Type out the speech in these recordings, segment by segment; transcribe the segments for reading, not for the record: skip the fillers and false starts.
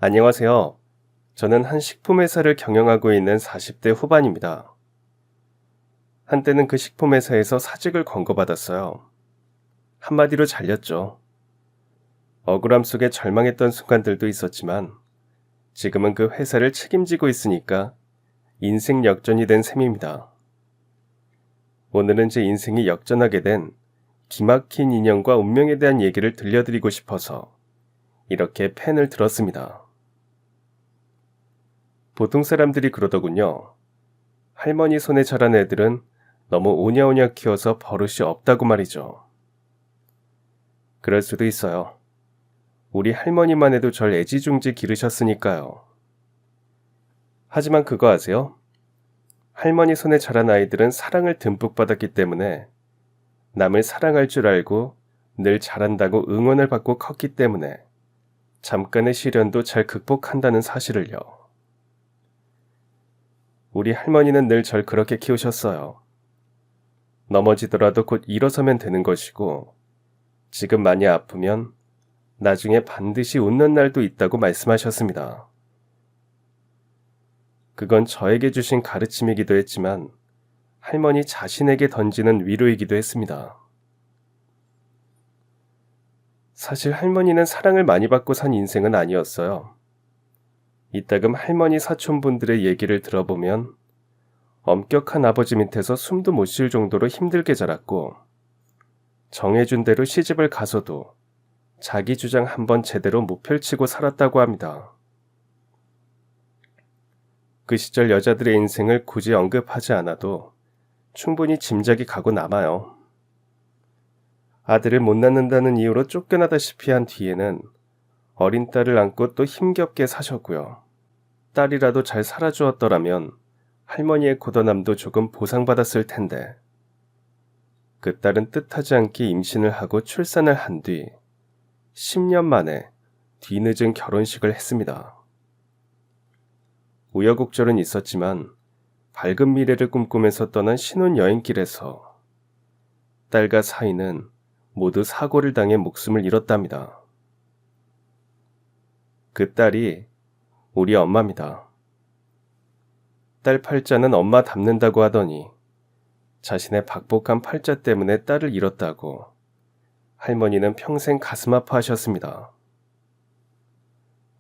안녕하세요. 저는 한 식품회사를 경영하고 있는 40대 후반입니다. 한때는 그 식품회사에서 사직을 권고받았어요. 한마디로 잘렸죠. 억울함 속에 절망했던 순간들도 있었지만 지금은 그 회사를 책임지고 있으니까 인생 역전이 된 셈입니다. 오늘은 제 인생이 역전하게 된 기막힌 인연과 운명에 대한 얘기를 들려드리고 싶어서 이렇게 펜을 들었습니다. 보통 사람들이 그러더군요. 할머니 손에 자란 애들은 너무 오냐오냐 키워서 버릇이 없다고 말이죠. 그럴 수도 있어요. 우리 할머니만 해도 절 애지중지 기르셨으니까요. 하지만 그거 아세요? 할머니 손에 자란 아이들은 사랑을 듬뿍 받았기 때문에 남을 사랑할 줄 알고 늘 잘한다고 응원을 받고 컸기 때문에 잠깐의 시련도 잘 극복한다는 사실을요. 우리 할머니는 늘 절 그렇게 키우셨어요. 넘어지더라도 곧 일어서면 되는 것이고 지금 많이 아프면 나중에 반드시 웃는 날도 있다고 말씀하셨습니다. 그건 저에게 주신 가르침이기도 했지만 할머니 자신에게 던지는 위로이기도 했습니다. 사실 할머니는 사랑을 많이 받고 산 인생은 아니었어요. 이따금 할머니 사촌분들의 얘기를 들어보면 엄격한 아버지 밑에서 숨도 못 쉴 정도로 힘들게 자랐고 정해준 대로 시집을 가서도 자기 주장 한번 제대로 못 펼치고 살았다고 합니다. 그 시절 여자들의 인생을 굳이 언급하지 않아도 충분히 짐작이 가고 남아요. 아들을 못 낳는다는 이유로 쫓겨나다시피 한 뒤에는 어린 딸을 안고 또 힘겹게 사셨고요. 딸이라도 잘 살아주었더라면 할머니의 고단함도 조금 보상받았을 텐데 그 딸은 뜻하지 않게 임신을 하고 출산을 한 뒤 10년 만에 뒤늦은 결혼식을 했습니다. 우여곡절은 있었지만 밝은 미래를 꿈꾸면서 떠난 신혼여행길에서 딸과 사위는 모두 사고를 당해 목숨을 잃었답니다. 그 딸이 우리 엄마입니다. 딸 팔자는 엄마 닮는다고 하더니 자신의 박복한 팔자 때문에 딸을 잃었다고 할머니는 평생 가슴 아파하셨습니다.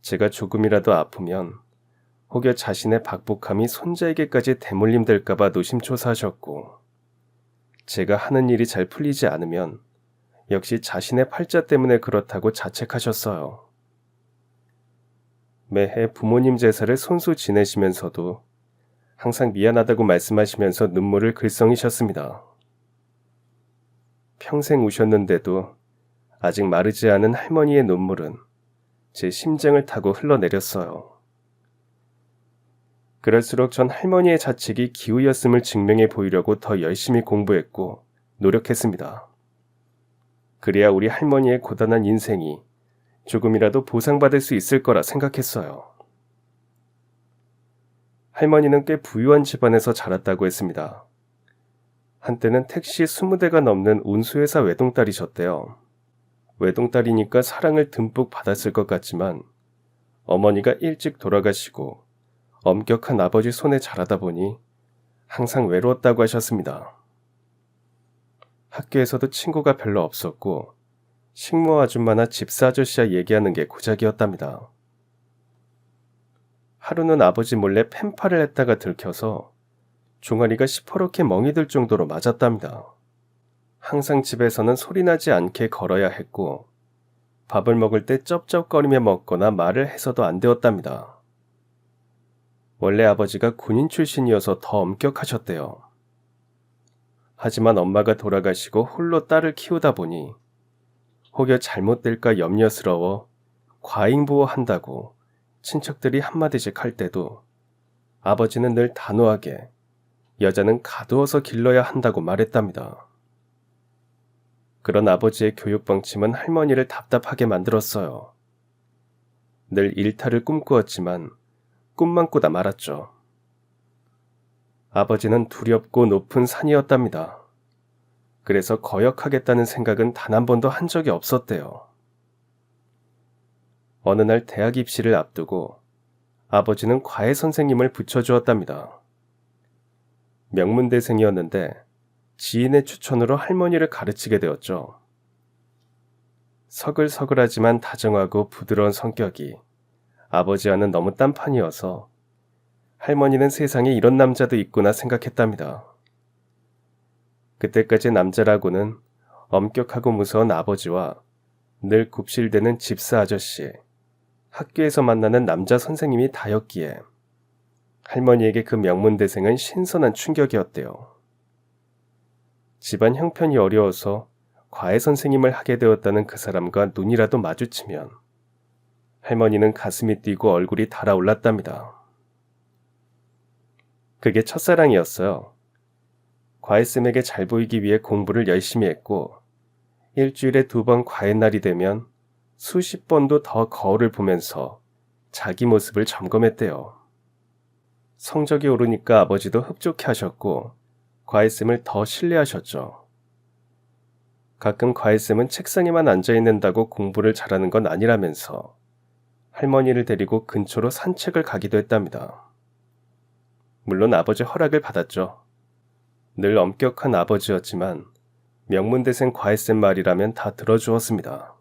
제가 조금이라도 아프면 혹여 자신의 박복함이 손자에게까지 대물림될까봐 노심초사하셨고 제가 하는 일이 잘 풀리지 않으면 역시 자신의 팔자 때문에 그렇다고 자책하셨어요. 매해 부모님 제사를 손수 지내시면서도 항상 미안하다고 말씀하시면서 눈물을 글썽이셨습니다. 평생 우셨는데도 아직 마르지 않은 할머니의 눈물은 제 심장을 타고 흘러내렸어요. 그럴수록 전 할머니의 자책이 기우였음을 증명해 보이려고 더 열심히 공부했고 노력했습니다. 그래야 우리 할머니의 고단한 인생이 조금이라도 보상받을 수 있을 거라 생각했어요. 할머니는 꽤 부유한 집안에서 자랐다고 했습니다. 한때는 택시 20대가 넘는 운수회사 외동딸이셨대요. 외동딸이니까 사랑을 듬뿍 받았을 것 같지만 어머니가 일찍 돌아가시고 엄격한 아버지 손에 자라다 보니 항상 외로웠다고 하셨습니다. 학교에서도 친구가 별로 없었고 식모 아줌마나 집사 아저씨와 얘기하는 게 고작이었답니다. 하루는 아버지 몰래 펜팔을 했다가 들켜서 종아리가 시퍼렇게 멍이 들 정도로 맞았답니다. 항상 집에서는 소리나지 않게 걸어야 했고 밥을 먹을 때 쩝쩝거리며 먹거나 말을 해서도 안 되었답니다. 원래 아버지가 군인 출신이어서 더 엄격하셨대요. 하지만 엄마가 돌아가시고 홀로 딸을 키우다 보니 혹여 잘못될까 염려스러워 과잉보호한다고 친척들이 한마디씩 할 때도 아버지는 늘 단호하게 여자는 가두어서 길러야 한다고 말했답니다. 그런 아버지의 교육 방침은 할머니를 답답하게 만들었어요. 늘 일탈을 꿈꾸었지만 꿈만 꾸다 말았죠. 아버지는 두렵고 높은 산이었답니다. 그래서 거역하겠다는 생각은 단 한 번도 한 적이 없었대요. 어느 날 대학 입시를 앞두고 아버지는 과외 선생님을 붙여주었답니다. 명문대생이었는데 지인의 추천으로 할머니를 가르치게 되었죠. 서글서글하지만 다정하고 부드러운 성격이 아버지와는 너무 딴판이어서 할머니는 세상에 이런 남자도 있구나 생각했답니다. 그때까지 남자라고는 엄격하고 무서운 아버지와 늘 굽실대는 집사 아저씨, 학교에서 만나는 남자 선생님이 다였기에 할머니에게 그 명문대생은 신선한 충격이었대요. 집안 형편이 어려워서 과외 선생님을 하게 되었다는 그 사람과 눈이라도 마주치면 할머니는 가슴이 뛰고 얼굴이 달아올랐답니다. 그게 첫사랑이었어요. 과외쌤에게 잘 보이기 위해 공부를 열심히 했고 일주일에 2번 과외 날이 되면 수십 번도 더 거울을 보면서 자기 모습을 점검했대요. 성적이 오르니까 아버지도 흡족해 하셨고 과외쌤을 더 신뢰하셨죠. 가끔 과외쌤은 책상에만 앉아있는다고 공부를 잘하는 건 아니라면서 할머니를 데리고 근처로 산책을 가기도 했답니다. 물론 아버지 허락을 받았죠. 늘 엄격한 아버지였지만 명문대생 과외쌤 말이라면 다 들어주었습니다.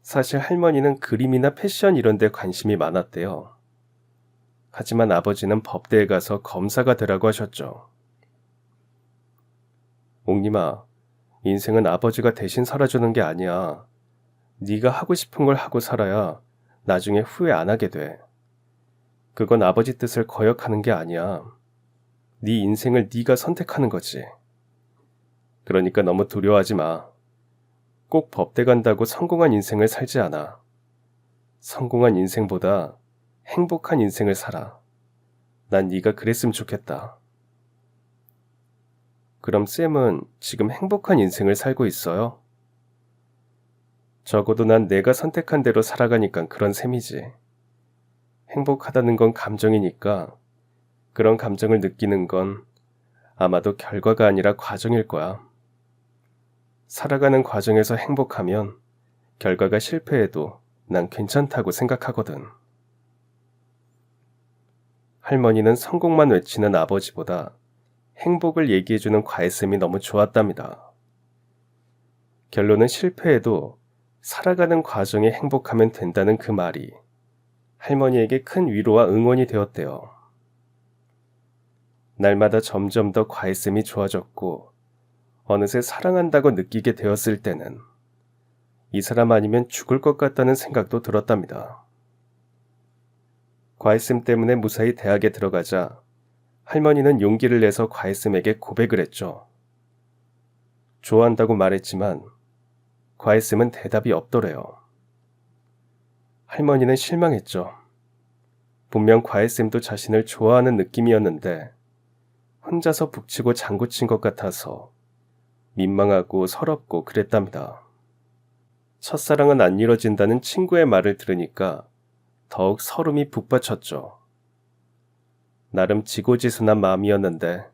사실 할머니는 그림이나 패션 이런 데 관심이 많았대요. 하지만 아버지는 법대에 가서 검사가 되라고 하셨죠. 옥님아, 인생은 아버지가 대신 살아주는 게 아니야. 네가 하고 싶은 걸 하고 살아야 나중에 후회 안 하게 돼. 그건 아버지 뜻을 거역하는 게 아니야. 네 인생을 네가 선택하는 거지. 그러니까 너무 두려워하지 마. 꼭 법대 간다고 성공한 인생을 살지 않아. 성공한 인생보다 행복한 인생을 살아. 난 네가 그랬으면 좋겠다. 그럼 쌤은 지금 행복한 인생을 살고 있어요? 적어도 난 내가 선택한 대로 살아가니까 그런 셈이지. 행복하다는 건 감정이니까 그런 감정을 느끼는 건 아마도 결과가 아니라 과정일 거야. 살아가는 과정에서 행복하면 결과가 실패해도 난 괜찮다고 생각하거든. 할머니는 성공만 외치는 아버지보다 행복을 얘기해주는 과외쌤이 너무 좋았답니다. 결론은 실패해도 살아가는 과정에 행복하면 된다는 그 말이 할머니에게 큰 위로와 응원이 되었대요. 날마다 점점 더 과외쌤이 좋아졌고 어느새 사랑한다고 느끼게 되었을 때는 이 사람 아니면 죽을 것 같다는 생각도 들었답니다. 과외쌤 때문에 무사히 대학에 들어가자 할머니는 용기를 내서 과외쌤에게 고백을 했죠. 좋아한다고 말했지만 과외쌤은 대답이 없더래요. 할머니는 실망했죠. 분명 과외쌤도 자신을 좋아하는 느낌이었는데 혼자서 북치고 장구친 것 같아서 민망하고 서럽고 그랬답니다. 첫사랑은 안 이뤄진다는 친구의 말을 들으니까 더욱 서름이 북받쳤죠. 나름 지고지순한 마음이었는데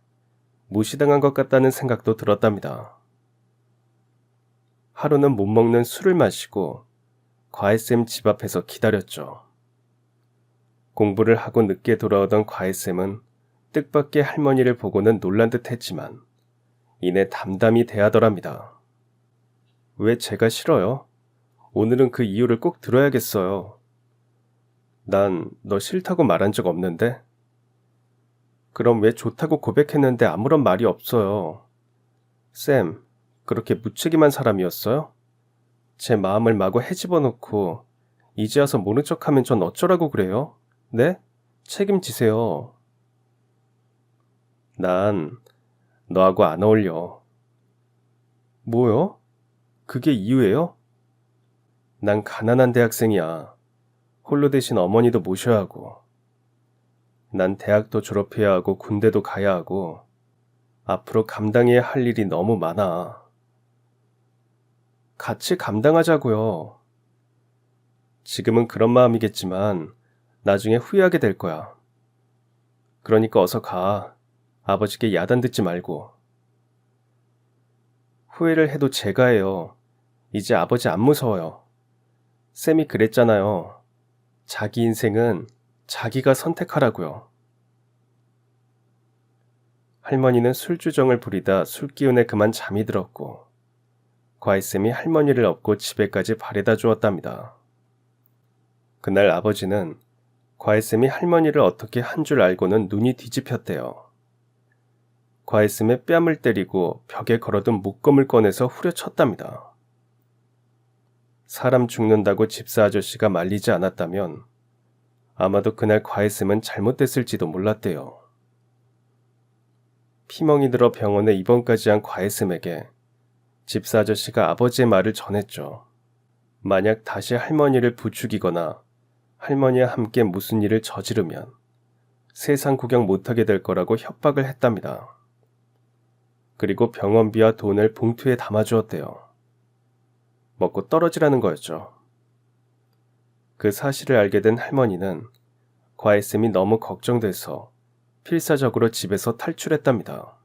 무시당한 것 같다는 생각도 들었답니다. 하루는 못 먹는 술을 마시고 과외쌤 집 앞에서 기다렸죠. 공부를 하고 늦게 돌아오던 과외쌤은 뜻밖의 할머니를 보고는 놀란 듯 했지만 이내 담담히 대하더랍니다. 왜 제가 싫어요? 오늘은 그 이유를 꼭 들어야겠어요. 난 너 싫다고 말한 적 없는데? 그럼 왜 좋다고 고백했는데 아무런 말이 없어요? 쌤, 그렇게 무책임한 사람이었어요? 제 마음을 마구 헤집어 놓고 이제 와서 모른 척하면 전 어쩌라고 그래요? 네? 책임지세요. 난 너하고 안 어울려. 뭐요? 그게 이유예요? 난 가난한 대학생이야. 홀로 대신 어머니도 모셔야 하고. 난 대학도 졸업해야 하고 군대도 가야 하고 앞으로 감당해야 할 일이 너무 많아. 같이 감당하자고요. 지금은 그런 마음이겠지만 나중에 후회하게 될 거야. 그러니까 어서 가. 아버지께 야단 듣지 말고. 후회를 해도 제가 해요. 이제 아버지 안 무서워요. 쌤이 그랬잖아요. 자기 인생은 자기가 선택하라고요. 할머니는 술주정을 부리다 술기운에 그만 잠이 들었고 과외쌤이 할머니를 업고 집에까지 바래다 주었답니다. 그날 아버지는 과외쌤이 할머니를 어떻게 한 줄 알고는 눈이 뒤집혔대요. 과외쌤의 뺨을 때리고 벽에 걸어둔 목검을 꺼내서 후려쳤답니다. 사람 죽는다고 집사 아저씨가 말리지 않았다면 아마도 그날 과외쌤은 잘못됐을지도 몰랐대요. 피멍이 들어 병원에 입원까지 한 과외쌤에게 집사 아저씨가 아버지의 말을 전했죠. 만약 다시 할머니를 부추기거나 할머니와 함께 무슨 일을 저지르면 세상 구경 못하게 될 거라고 협박을 했답니다. 그리고 병원비와 돈을 봉투에 담아주었대요. 먹고 떨어지라는 거였죠. 그 사실을 알게 된 할머니는 과외쌤이 너무 걱정돼서 필사적으로 집에서 탈출했답니다.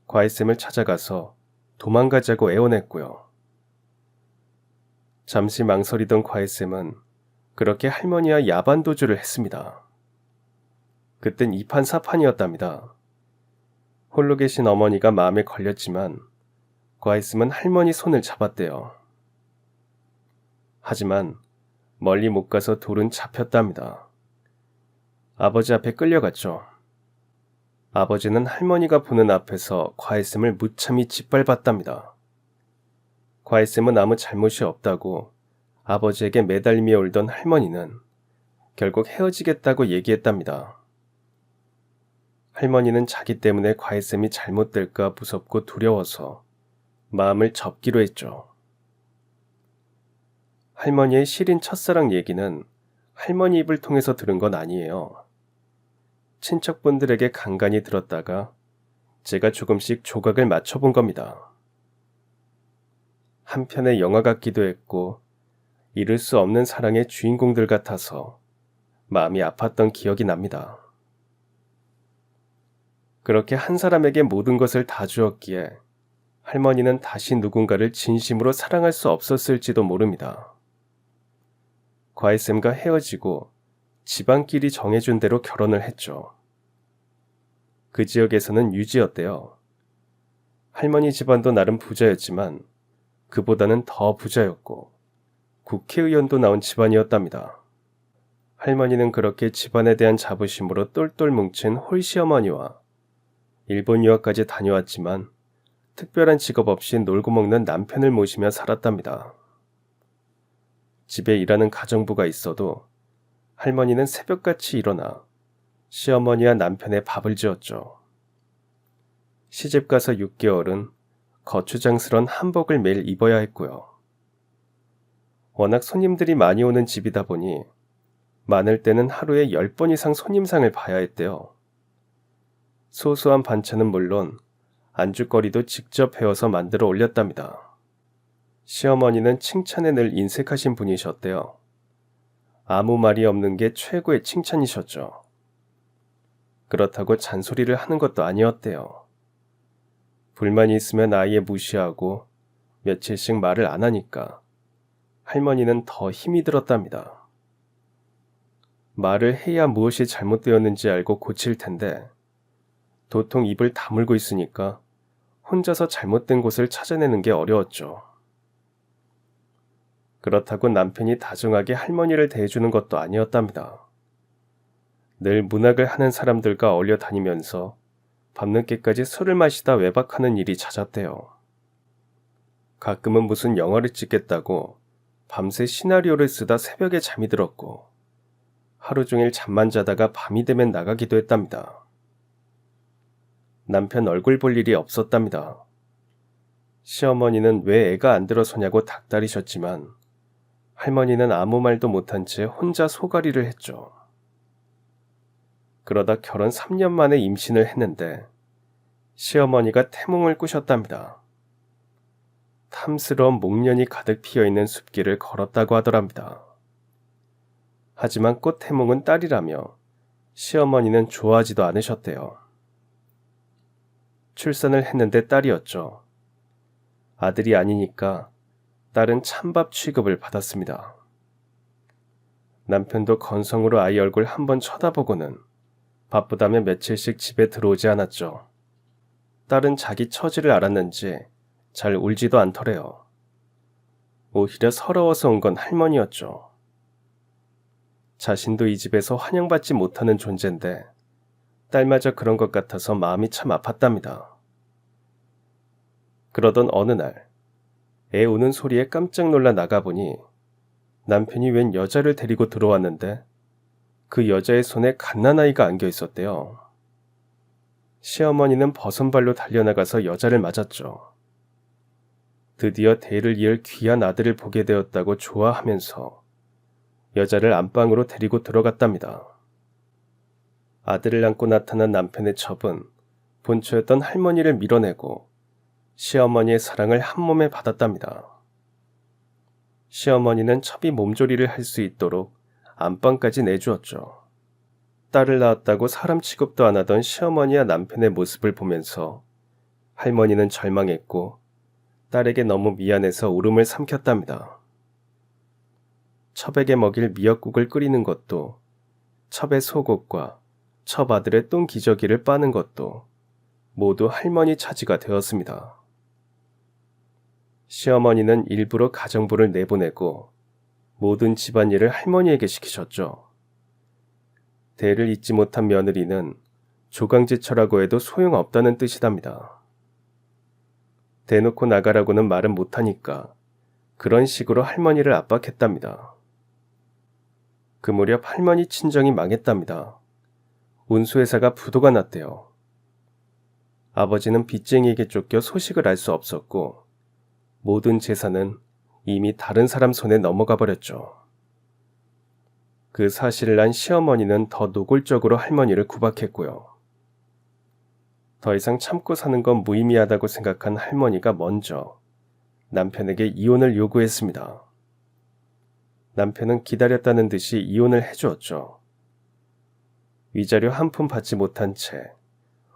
과외쌤을 찾아가서 도망가자고 애원했고요. 잠시 망설이던 과외쌤은 그렇게 할머니와 야반도주를 했습니다. 그땐 이판사판이었답니다. 홀로 계신 어머니가 마음에 걸렸지만 과외쌤은 할머니 손을 잡았대요. 하지만 멀리 못 가서 둘은 잡혔답니다. 아버지 앞에 끌려갔죠. 아버지는 할머니가 보는 앞에서 과외쌤을 무참히 짓밟았답니다. 과외쌤은 아무 잘못이 없다고 아버지에게 매달리며 울던 할머니는 결국 헤어지겠다고 얘기했답니다. 할머니는 자기 때문에 과외쌤이 잘못될까 무섭고 두려워서 마음을 접기로 했죠. 할머니의 시린 첫사랑 얘기는 할머니 입을 통해서 들은 건 아니에요. 친척분들에게 간간히 들었다가 제가 조금씩 조각을 맞춰본 겁니다. 한편의 영화 같기도 했고 이룰 수 없는 사랑의 주인공들 같아서 마음이 아팠던 기억이 납니다. 그렇게 한 사람에게 모든 것을 다 주었기에 할머니는 다시 누군가를 진심으로 사랑할 수 없었을지도 모릅니다. 과외쌤과 헤어지고 집안끼리 정해준 대로 결혼을 했죠. 그 지역에서는 유지였대요. 할머니 집안도 나름 부자였지만 그보다는 더 부자였고 국회의원도 나온 집안이었답니다. 할머니는 그렇게 집안에 대한 자부심으로 똘똘 뭉친 홀시어머니와 일본 유학까지 다녀왔지만 특별한 직업 없이 놀고 먹는 남편을 모시며 살았답니다. 집에 일하는 가정부가 있어도 할머니는 새벽같이 일어나 시어머니와 남편의 밥을 지었죠. 시집가서 6개월은 거추장스런 한복을 매일 입어야 했고요. 워낙 손님들이 많이 오는 집이다 보니 많을 때는 하루에 10번 이상 손님상을 봐야 했대요. 소소한 반찬은 물론 안주거리도 직접 해와서 만들어 올렸답니다. 시어머니는 칭찬에 늘 인색하신 분이셨대요. 아무 말이 없는 게 최고의 칭찬이셨죠. 그렇다고 잔소리를 하는 것도 아니었대요. 불만이 있으면 아예 무시하고 며칠씩 말을 안 하니까 할머니는 더 힘이 들었답니다. 말을 해야 무엇이 잘못되었는지 알고 고칠 텐데 도통 입을 다물고 있으니까 혼자서 잘못된 곳을 찾아내는 게 어려웠죠. 그렇다고 남편이 다정하게 할머니를 대해주는 것도 아니었답니다. 늘 문학을 하는 사람들과 어울려 다니면서 밤늦게까지 술을 마시다 외박하는 일이 잦았대요. 가끔은 무슨 영화를 찍겠다고 밤새 시나리오를 쓰다 새벽에 잠이 들었고 하루 종일 잠만 자다가 밤이 되면 나가기도 했답니다. 남편 얼굴 볼 일이 없었답니다. 시어머니는 왜 애가 안 들어서냐고 닥달이셨지만 할머니는 아무 말도 못한 채 혼자 소가리를 했죠. 그러다 결혼 3년 만에 임신을 했는데 시어머니가 태몽을 꾸셨답니다. 탐스러운 목련이 가득 피어있는 숲길을 걸었다고 하더랍니다. 하지만 꽃 태몽은 딸이라며 시어머니는 좋아하지도 않으셨대요. 출산을 했는데 딸이었죠. 아들이 아니니까 딸은 찬밥 취급을 받았습니다. 남편도 건성으로 아이 얼굴 한번 쳐다보고는 바쁘다며 며칠씩 집에 들어오지 않았죠. 딸은 자기 처지를 알았는지 잘 울지도 않더래요. 오히려 서러워서 온 건 할머니였죠. 자신도 이 집에서 환영받지 못하는 존재인데 딸마저 그런 것 같아서 마음이 참 아팠답니다. 그러던 어느 날 애 우는 소리에 깜짝 놀라 나가보니 남편이 웬 여자를 데리고 들어왔는데 그 여자의 손에 갓난아이가 안겨 있었대요. 시어머니는 버선발로 달려나가서 여자를 맞았죠. 드디어 대를 이을 귀한 아들을 보게 되었다고 좋아하면서 여자를 안방으로 데리고 들어갔답니다. 아들을 안고 나타난 남편의 첩은 본처였던 할머니를 밀어내고 시어머니의 사랑을 한몸에 받았답니다. 시어머니는 첩이 몸조리를 할 수 있도록 안방까지 내주었죠. 딸을 낳았다고 사람 취급도 안 하던 시어머니와 남편의 모습을 보면서 할머니는 절망했고 딸에게 너무 미안해서 울음을 삼켰답니다. 첩에게 먹일 미역국을 끓이는 것도, 첩의 속옷과 첩 아들의 똥기저귀를 빠는 것도 모두 할머니 차지가 되었습니다. 시어머니는 일부러 가정부를 내보내고 모든 집안일을 할머니에게 시키셨죠. 대를 잇지 못한 며느리는 조강지처라고 해도 소용없다는 뜻이답니다. 대놓고 나가라고는 말은 못하니까 그런 식으로 할머니를 압박했답니다. 그 무렵 할머니 친정이 망했답니다. 운수회사가 부도가 났대요. 아버지는 빚쟁이에게 쫓겨 소식을 알 수 없었고 모든 재산은 이미 다른 사람 손에 넘어가 버렸죠. 그 사실을 안 시어머니는 더 노골적으로 할머니를 구박했고요. 더 이상 참고 사는 건 무의미하다고 생각한 할머니가 먼저 남편에게 이혼을 요구했습니다. 남편은 기다렸다는 듯이 이혼을 해주었죠. 위자료 한 푼 받지 못한 채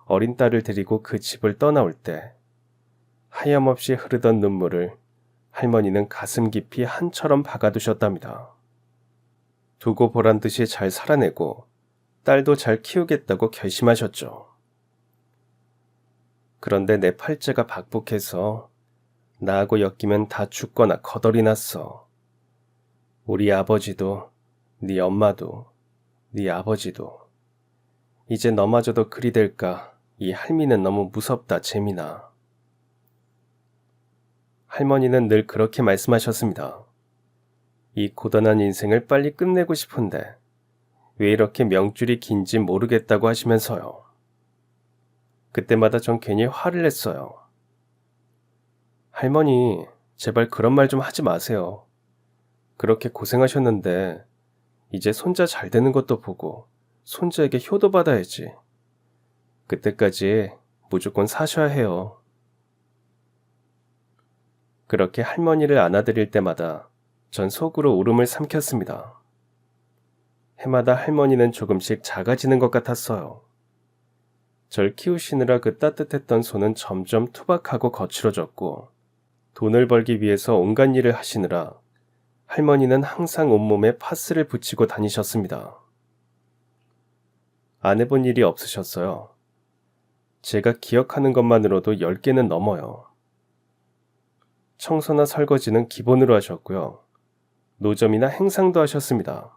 어린 딸을 데리고 그 집을 떠나올 때 하염없이 흐르던 눈물을 할머니는 가슴 깊이 한처럼 박아두셨답니다. 두고 보란 듯이 잘 살아내고 딸도 잘 키우겠다고 결심하셨죠. 그런데 내 팔자가 박복해서 나하고 엮이면 다 죽거나 거덜이 났어. 우리 아버지도, 네 엄마도, 네 아버지도. 이제 너마저도 그리 될까? 이 할미는 너무 무섭다, 재민아. 할머니는 늘 그렇게 말씀하셨습니다. 이 고단한 인생을 빨리 끝내고 싶은데 왜 이렇게 명줄이 긴지 모르겠다고 하시면서요. 그때마다 전 괜히 화를 냈어요. 할머니, 제발 그런 말 좀 하지 마세요. 그렇게 고생하셨는데 이제 손자 잘 되는 것도 보고 손자에게 효도 받아야지. 그때까지 무조건 사셔야 해요. 그렇게 할머니를 안아드릴 때마다 전 속으로 울음을 삼켰습니다. 해마다 할머니는 조금씩 작아지는 것 같았어요. 절 키우시느라 그 따뜻했던 손은 점점 투박하고 거칠어졌고 돈을 벌기 위해서 온갖 일을 하시느라 할머니는 항상 온몸에 파스를 붙이고 다니셨습니다. 안 해본 일이 없으셨어요. 제가 기억하는 것만으로도 10개는 넘어요. 청소나 설거지는 기본으로 하셨고요. 노점이나 행상도 하셨습니다.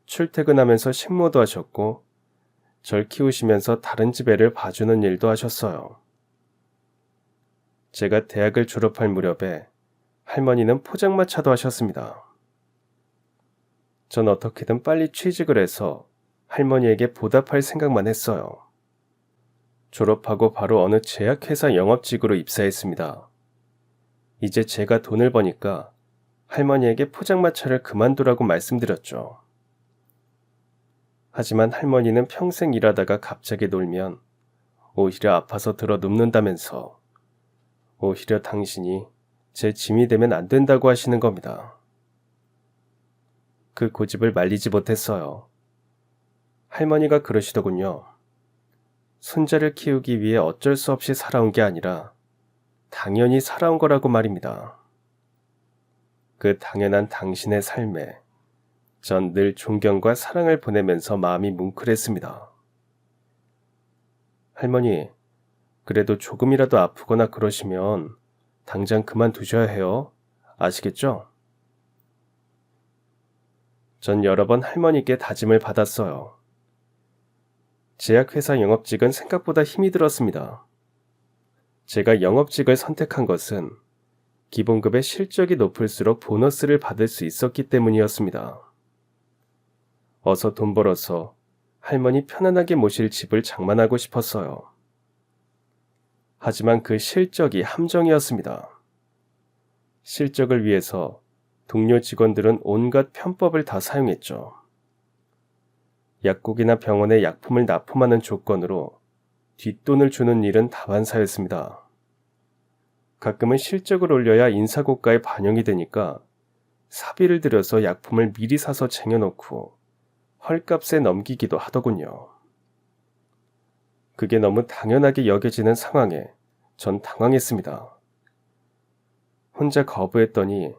출퇴근하면서 식모도 하셨고 절 키우시면서 다른 집 애를 봐주는 일도 하셨어요. 제가 대학을 졸업할 무렵에 할머니는 포장마차도 하셨습니다. 전 어떻게든 빨리 취직을 해서 할머니에게 보답할 생각만 했어요. 졸업하고 바로 어느 제약회사 영업직으로 입사했습니다. 이제 제가 돈을 버니까 할머니에게 포장마차를 그만두라고 말씀드렸죠. 하지만 할머니는 평생 일하다가 갑자기 놀면 오히려 아파서 들어 눕는다면서 오히려 당신이 제 짐이 되면 안 된다고 하시는 겁니다. 그 고집을 말리지 못했어요. 할머니가 그러시더군요. 손자를 키우기 위해 어쩔 수 없이 살아온 게 아니라 당연히 살아온 거라고 말입니다. 그 당연한 당신의 삶에 전 늘 존경과 사랑을 보내면서 마음이 뭉클했습니다. 할머니, 그래도 조금이라도 아프거나 그러시면 당장 그만두셔야 해요. 아시겠죠? 전 여러 번 할머니께 다짐을 받았어요. 제약회사 영업직은 생각보다 힘이 들었습니다. 제가 영업직을 선택한 것은 기본급의 실적이 높을수록 보너스를 받을 수 있었기 때문이었습니다. 어서 돈 벌어서 할머니 편안하게 모실 집을 장만하고 싶었어요. 하지만 그 실적이 함정이었습니다. 실적을 위해서 동료 직원들은 온갖 편법을 다 사용했죠. 약국이나 병원에 약품을 납품하는 조건으로 뒷돈을 주는 일은 다반사였습니다. 가끔은 실적을 올려야 인사고가에 반영이 되니까 사비를 들여서 약품을 미리 사서 쟁여놓고 헐값에 넘기기도 하더군요. 그게 너무 당연하게 여겨지는 상황에 전 당황했습니다. 혼자 거부했더니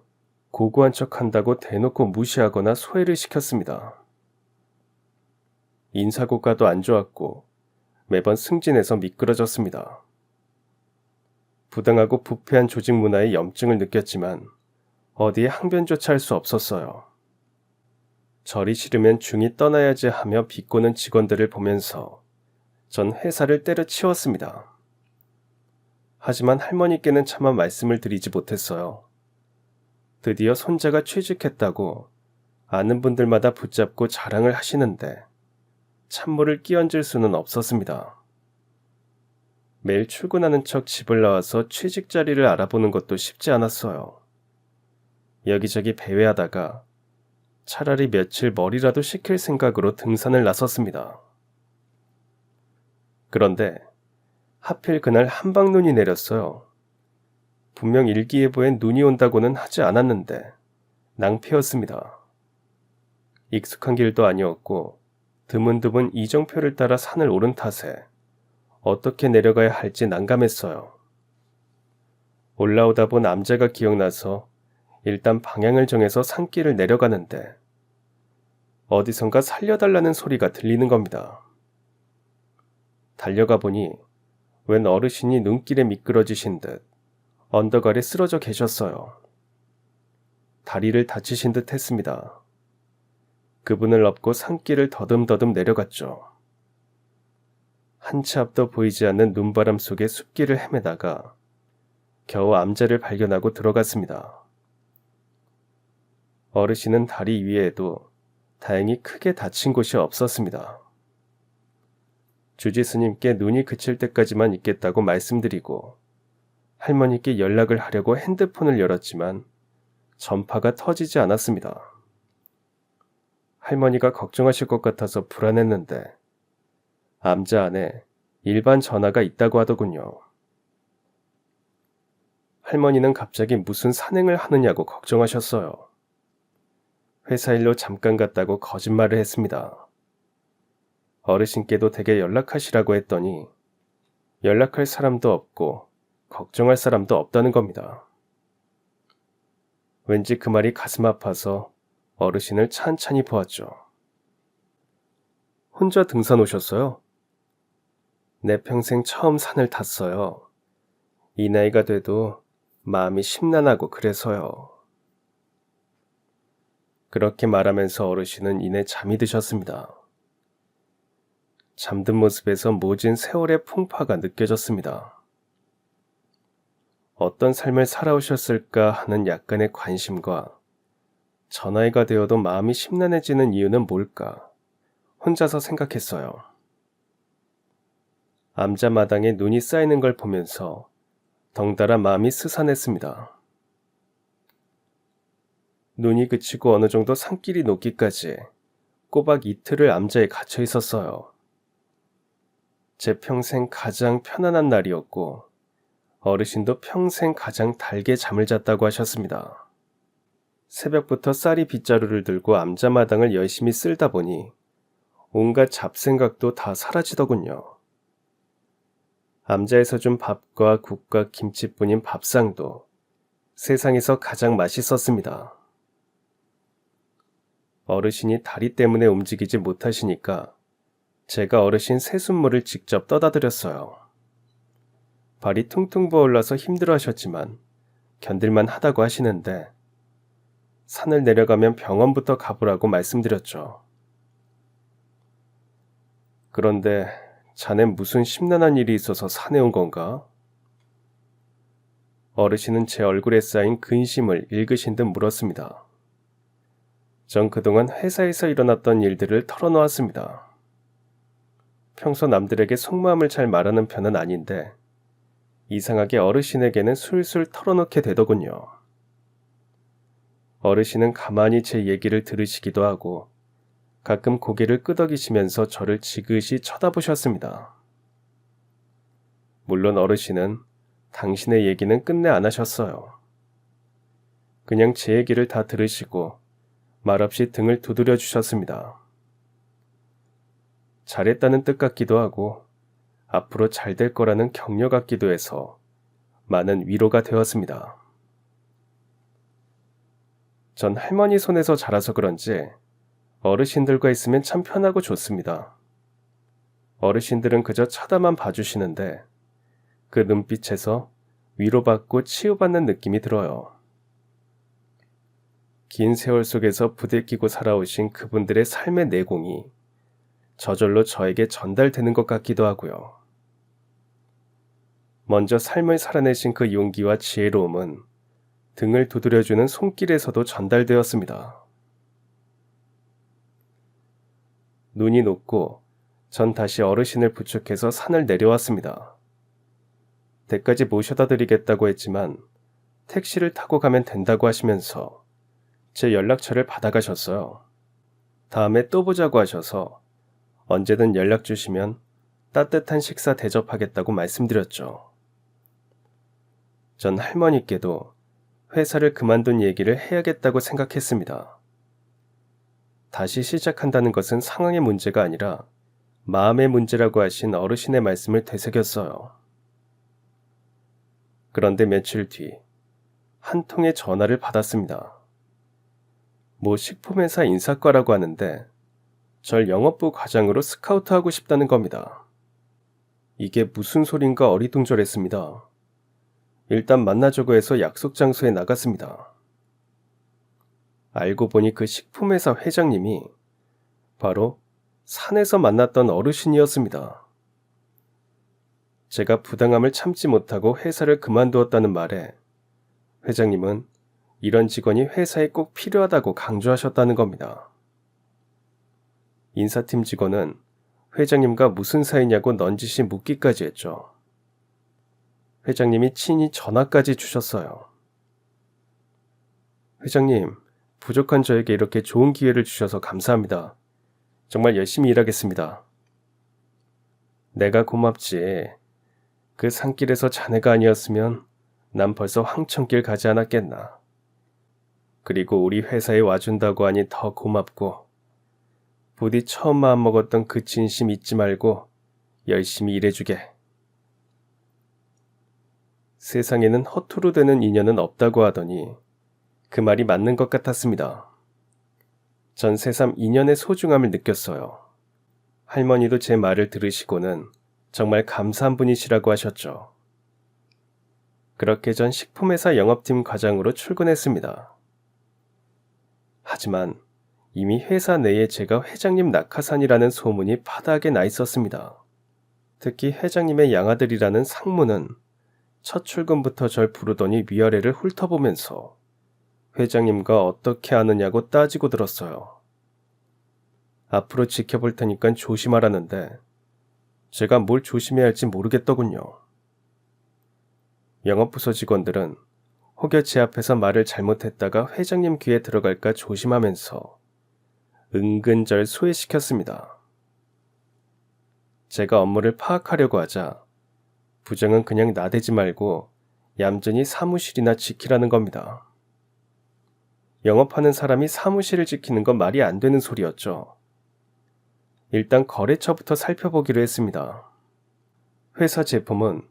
고고한 척한다고 대놓고 무시하거나 소외를 시켰습니다. 인사고가도 안 좋았고 매번 승진해서 미끄러졌습니다. 부당하고 부패한 조직 문화에 염증을 느꼈지만 어디에 항변조차 할 수 없었어요. 절이 싫으면 중이 떠나야지 하며 비꼬는 직원들을 보면서 전 회사를 때려치웠습니다. 하지만 할머니께는 차마 말씀을 드리지 못했어요. 드디어 손자가 취직했다고 아는 분들마다 붙잡고 자랑을 하시는데 찬물을 끼얹을 수는 없었습니다. 매일 출근하는 척 집을 나와서 취직 자리를 알아보는 것도 쉽지 않았어요. 여기저기 배회하다가 차라리 며칠 머리라도 식힐 생각으로 등산을 나섰습니다. 그런데 하필 그날 한방눈이 내렸어요. 분명 일기예보엔 눈이 온다고는 하지 않았는데 낭패였습니다. 익숙한 길도 아니었고 드문드문 이정표를 따라 산을 오른 탓에 어떻게 내려가야 할지 난감했어요. 올라오다 본 암자가 기억나서 일단 방향을 정해서 산길을 내려가는데 어디선가 살려달라는 소리가 들리는 겁니다. 달려가 보니 웬 어르신이 눈길에 미끄러지신 듯 언덕 아래 쓰러져 계셨어요. 다리를 다치신 듯 했습니다. 그분을 업고 산길을 더듬더듬 내려갔죠. 한치 앞도 보이지 않는 눈바람 속의 숲길을 헤매다가 겨우 암자를 발견하고 들어갔습니다. 어르신은 다리 위에도 다행히 크게 다친 곳이 없었습니다. 주지 스님께 눈이 그칠 때까지만 있겠다고 말씀드리고 할머니께 연락을 하려고 핸드폰을 열었지만 전파가 터지지 않았습니다. 할머니가 걱정하실 것 같아서 불안했는데 암자 안에 일반 전화가 있다고 하더군요. 할머니는 갑자기 무슨 산행을 하느냐고 걱정하셨어요. 회사 일로 잠깐 갔다고 거짓말을 했습니다. 어르신께도 댁에 연락하시라고 했더니 연락할 사람도 없고 걱정할 사람도 없다는 겁니다. 왠지 그 말이 가슴 아파서 어르신을 찬찬히 보았죠. 혼자 등산 오셨어요? 내 평생 처음 산을 탔어요. 이 나이가 돼도 마음이 심란하고 그래서요. 그렇게 말하면서 어르신은 이내 잠이 드셨습니다. 잠든 모습에서 모진 세월의 풍파가 느껴졌습니다. 어떤 삶을 살아오셨을까 하는 약간의 관심과 저 나이가 되어도 마음이 심란해지는 이유는 뭘까 혼자서 생각했어요. 암자마당에 눈이 쌓이는 걸 보면서 덩달아 마음이 스산했습니다. 눈이 그치고 어느 정도 산길이 녹기까지 꼬박 이틀을 암자에 갇혀 있었어요. 제 평생 가장 편안한 날이었고 어르신도 평생 가장 달게 잠을 잤다고 하셨습니다. 새벽부터 쌀이 빗자루를 들고 암자마당을 열심히 쓸다 보니 온갖 잡생각도 다 사라지더군요. 암자에서 준 밥과 국과 김치뿐인 밥상도 세상에서 가장 맛있었습니다. 어르신이 다리 때문에 움직이지 못하시니까 제가 어르신 새순물을 직접 떠다 드렸어요. 발이 퉁퉁 부어올라서 힘들어하셨지만 견딜만 하다고 하시는데 산을 내려가면 병원부터 가보라고 말씀드렸죠. 그런데 자넨 무슨 심란한 일이 있어서 산에 온 건가? 어르신은 제 얼굴에 쌓인 근심을 읽으신 듯 물었습니다. 전 그동안 회사에서 일어났던 일들을 털어놓았습니다. 평소 남들에게 속마음을 잘 말하는 편은 아닌데 이상하게 어르신에게는 술술 털어놓게 되더군요. 어르신은 가만히 제 얘기를 들으시기도 하고 가끔 고개를 끄덕이시면서 저를 지그시 쳐다보셨습니다. 물론 어르신은 당신의 얘기는 끝내 안 하셨어요. 그냥 제 얘기를 다 들으시고 말없이 등을 두드려 주셨습니다. 잘했다는 뜻 같기도 하고 앞으로 잘 될 거라는 격려 같기도 해서 많은 위로가 되었습니다. 전 할머니 손에서 자라서 그런지 어르신들과 있으면 참 편하고 좋습니다. 어르신들은 그저 쳐다만 봐주시는데 그 눈빛에서 위로받고 치유받는 느낌이 들어요. 긴 세월 속에서 부대끼고 살아오신 그분들의 삶의 내공이 저절로 저에게 전달되는 것 같기도 하고요. 먼저 삶을 살아내신 그 용기와 지혜로움은 등을 두드려주는 손길에서도 전달되었습니다. 눈이 녹고 전 다시 어르신을 부축해서 산을 내려왔습니다. 댁까지 모셔다 드리겠다고 했지만 택시를 타고 가면 된다고 하시면서 제 연락처를 받아가셨어요. 다음에 또 보자고 하셔서 언제든 연락 주시면 따뜻한 식사 대접하겠다고 말씀드렸죠. 전 할머니께도 회사를 그만둔 얘기를 해야겠다고 생각했습니다. 다시 시작한다는 것은 상황의 문제가 아니라 마음의 문제라고 하신 어르신의 말씀을 되새겼어요. 그런데 며칠 뒤 한 통의 전화를 받았습니다. 모 식품회사 인사과라고 하는데 절 영업부 과장으로 스카우트하고 싶다는 겁니다. 이게 무슨 소린가 어리둥절했습니다. 일단 만나자고 해서 약속 장소에 나갔습니다. 알고 보니 그 식품회사 회장님이 바로 산에서 만났던 어르신이었습니다. 제가 부당함을 참지 못하고 회사를 그만두었다는 말에 회장님은 이런 직원이 회사에 꼭 필요하다고 강조하셨다는 겁니다. 인사팀 직원은 회장님과 무슨 사이냐고 넌지시 묻기까지 했죠. 회장님이 친히 전화까지 주셨어요. 회장님, 부족한 저에게 이렇게 좋은 기회를 주셔서 감사합니다. 정말 열심히 일하겠습니다. 내가 고맙지. 그 산길에서 자네가 아니었으면 난 벌써 황천길 가지 않았겠나. 그리고 우리 회사에 와준다고 하니 더 고맙고 부디 처음 마음먹었던 그 진심 잊지 말고 열심히 일해주게. 세상에는 허투루 되는 인연은 없다고 하더니 그 말이 맞는 것 같았습니다. 전 새삼 인연의 소중함을 느꼈어요. 할머니도 제 말을 들으시고는 정말 감사한 분이시라고 하셨죠. 그렇게 전 식품회사 영업팀 과장으로 출근했습니다. 하지만 이미 회사 내에 제가 회장님 낙하산이라는 소문이 파다하게 나 있었습니다. 특히 회장님의 양아들이라는 상무는 첫 출근부터 절 부르더니 위아래를 훑어보면서 회장님과 어떻게 아느냐고 따지고 들었어요. 앞으로 지켜볼 테니까 조심하라는데 제가 뭘 조심해야 할지 모르겠더군요. 영업부서 직원들은 혹여 제 앞에서 말을 잘못했다가 회장님 귀에 들어갈까 조심하면서 은근 절 소외시켰습니다. 제가 업무를 파악하려고 하자 부장은 그냥 나대지 말고 얌전히 사무실이나 지키라는 겁니다. 영업하는 사람이 사무실을 지키는 건 말이 안 되는 소리였죠. 일단 거래처부터 살펴보기로 했습니다. 회사 제품은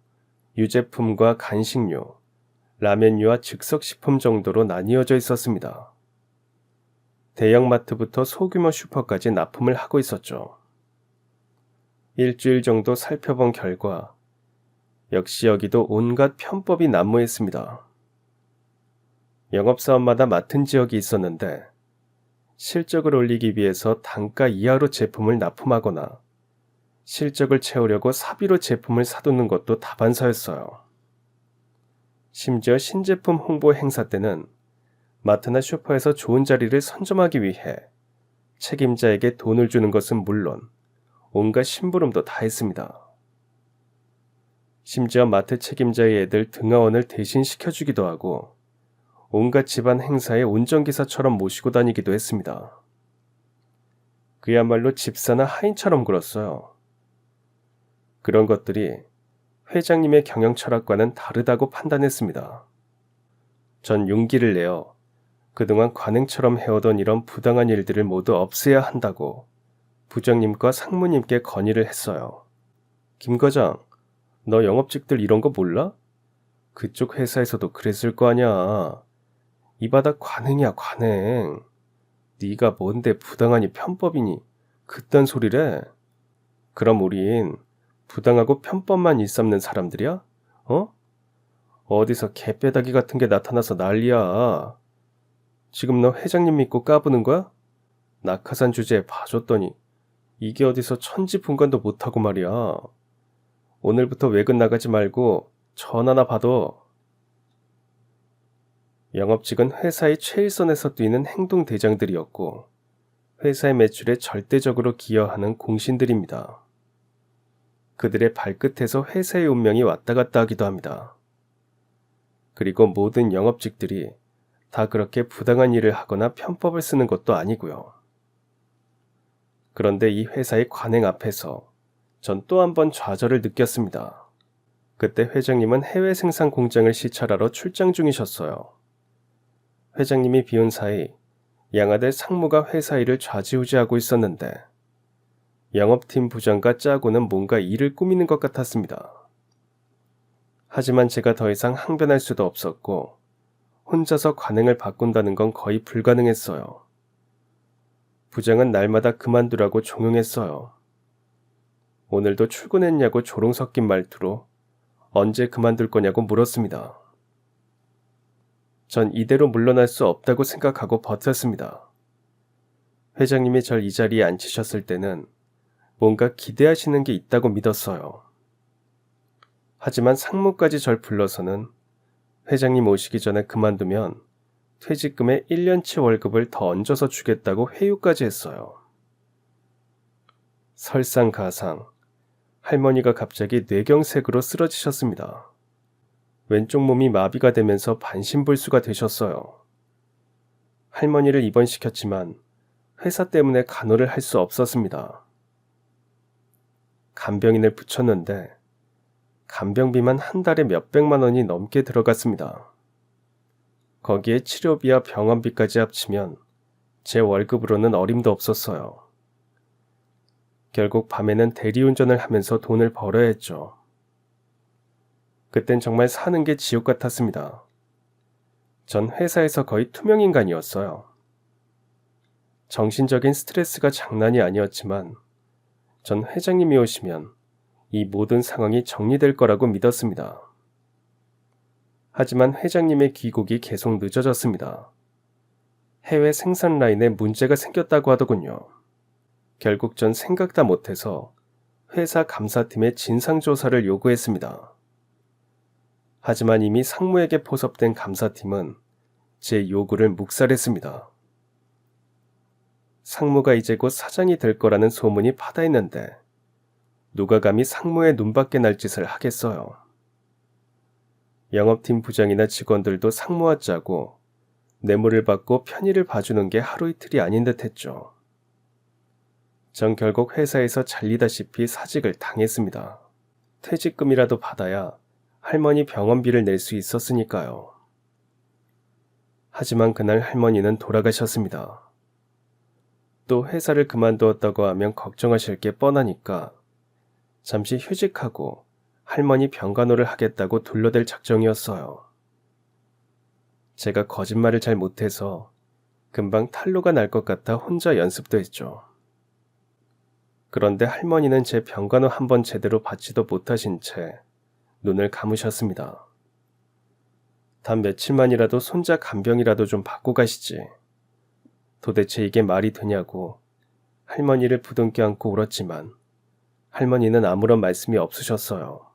유제품과 간식류, 라면류와 즉석식품 정도로 나뉘어져 있었습니다. 대형마트부터 소규모 슈퍼까지 납품을 하고 있었죠. 일주일 정도 살펴본 결과 역시 여기도 온갖 편법이 난무했습니다. 영업사원마다 맡은 지역이 있었는데 실적을 올리기 위해서 단가 이하로 제품을 납품하거나 실적을 채우려고 사비로 제품을 사두는 것도 다반사였어요. 심지어 신제품 홍보 행사 때는 마트나 슈퍼에서 좋은 자리를 선점하기 위해 책임자에게 돈을 주는 것은 물론 온갖 심부름도 다 했습니다. 심지어 마트 책임자의 애들 등하원을 대신 시켜주기도 하고 온갖 집안 행사에 운전기사처럼 모시고 다니기도 했습니다. 그야말로 집사나 하인처럼 굴었어요. 그런 것들이 회장님의 경영 철학과는 다르다고 판단했습니다. 전 용기를 내어 그동안 관행처럼 해오던 이런 부당한 일들을 모두 없애야 한다고 부장님과 상무님께 건의를 했어요. 김 과장, 너 영업직들 이런 거 몰라? 그쪽 회사에서도 그랬을 거 아냐. 이 바닥 관행이야, 관행. 네가 뭔데 부당하니 편법이니 그딴 소리래? 그럼 우린 부당하고 편법만 일삼는 사람들이야? 어? 어디서 개빼다기 같은 게 나타나서 난리야. 지금 너 회장님 믿고 까부는 거야? 낙하산 주제에 봐줬더니 이게 어디서 천지분간도 못하고 말이야. 오늘부터 외근 나가지 말고 전화나 받아. 영업직은 회사의 최일선에서 뛰는 행동대장들이었고 회사의 매출에 절대적으로 기여하는 공신들입니다. 그들의 발끝에서 회사의 운명이 왔다 갔다 하기도 합니다. 그리고 모든 영업직들이 다 그렇게 부당한 일을 하거나 편법을 쓰는 것도 아니고요. 그런데 이 회사의 관행 앞에서 전 또 한 번 좌절을 느꼈습니다. 그때 회장님은 해외 생산 공장을 시찰하러 출장 중이셨어요. 회장님이 비운 사이 양아들 상무가 회사 일을 좌지우지하고 있었는데 영업팀 부장과 짜고는 뭔가 일을 꾸미는 것 같았습니다. 하지만 제가 더 이상 항변할 수도 없었고 혼자서 관행을 바꾼다는 건 거의 불가능했어요. 부장은 날마다 그만두라고 종용했어요. 오늘도 출근했냐고 조롱 섞인 말투로 언제 그만둘 거냐고 물었습니다. 전 이대로 물러날 수 없다고 생각하고 버텼습니다. 회장님이 절 이 자리에 앉히셨을 때는 뭔가 기대하시는 게 있다고 믿었어요. 하지만 상무까지 절 불러서는 회장님 오시기 전에 그만두면 퇴직금의 1년치 월급을 더 얹어서 주겠다고 회유까지 했어요. 설상가상 할머니가 갑자기 뇌경색으로 쓰러지셨습니다. 왼쪽 몸이 마비가 되면서 반신불수가 되셨어요. 할머니를 입원시켰지만 회사 때문에 간호를 할 수 없었습니다. 간병인을 붙였는데 간병비만 한 달에 몇백만 원이 넘게 들어갔습니다. 거기에 치료비와 병원비까지 합치면 제 월급으로는 어림도 없었어요. 결국 밤에는 대리운전을 하면서 돈을 벌어야 했죠. 그땐 정말 사는 게 지옥 같았습니다. 전 회사에서 거의 투명인간이었어요. 정신적인 스트레스가 장난이 아니었지만 전 회장님이 오시면 이 모든 상황이 정리될 거라고 믿었습니다. 하지만 회장님의 귀국이 계속 늦어졌습니다. 해외 생산 라인에 문제가 생겼다고 하더군요. 결국 전 생각다 못해서 회사 감사팀에 진상조사를 요구했습니다. 하지만 이미 상무에게 포섭된 감사팀은 제 요구를 묵살했습니다. 상무가 이제 곧 사장이 될 거라는 소문이 파다했는데 누가 감히 상무의 눈밖에 날 짓을 하겠어요. 영업팀 부장이나 직원들도 상무와 짜고 뇌물을 받고 편의를 봐주는 게 하루 이틀이 아닌 듯 했죠. 전 결국 회사에서 잘리다시피 사직을 당했습니다. 퇴직금이라도 받아야 할머니 병원비를 낼 수 있었으니까요. 하지만 그날 할머니는 돌아가셨습니다. 또 회사를 그만두었다고 하면 걱정하실 게 뻔하니까 잠시 휴직하고 할머니 병간호를 하겠다고 둘러댈 작정이었어요. 제가 거짓말을 잘 못해서 금방 탄로가 날 것 같아 혼자 연습도 했죠. 그런데 할머니는 제 병간호 한번 제대로 받지도 못하신 채 눈을 감으셨습니다. 단 며칠만이라도 손자 간병이라도 좀 받고 가시지. 도대체 이게 말이 되냐고 할머니를 부둥켜 안고 울었지만 할머니는 아무런 말씀이 없으셨어요.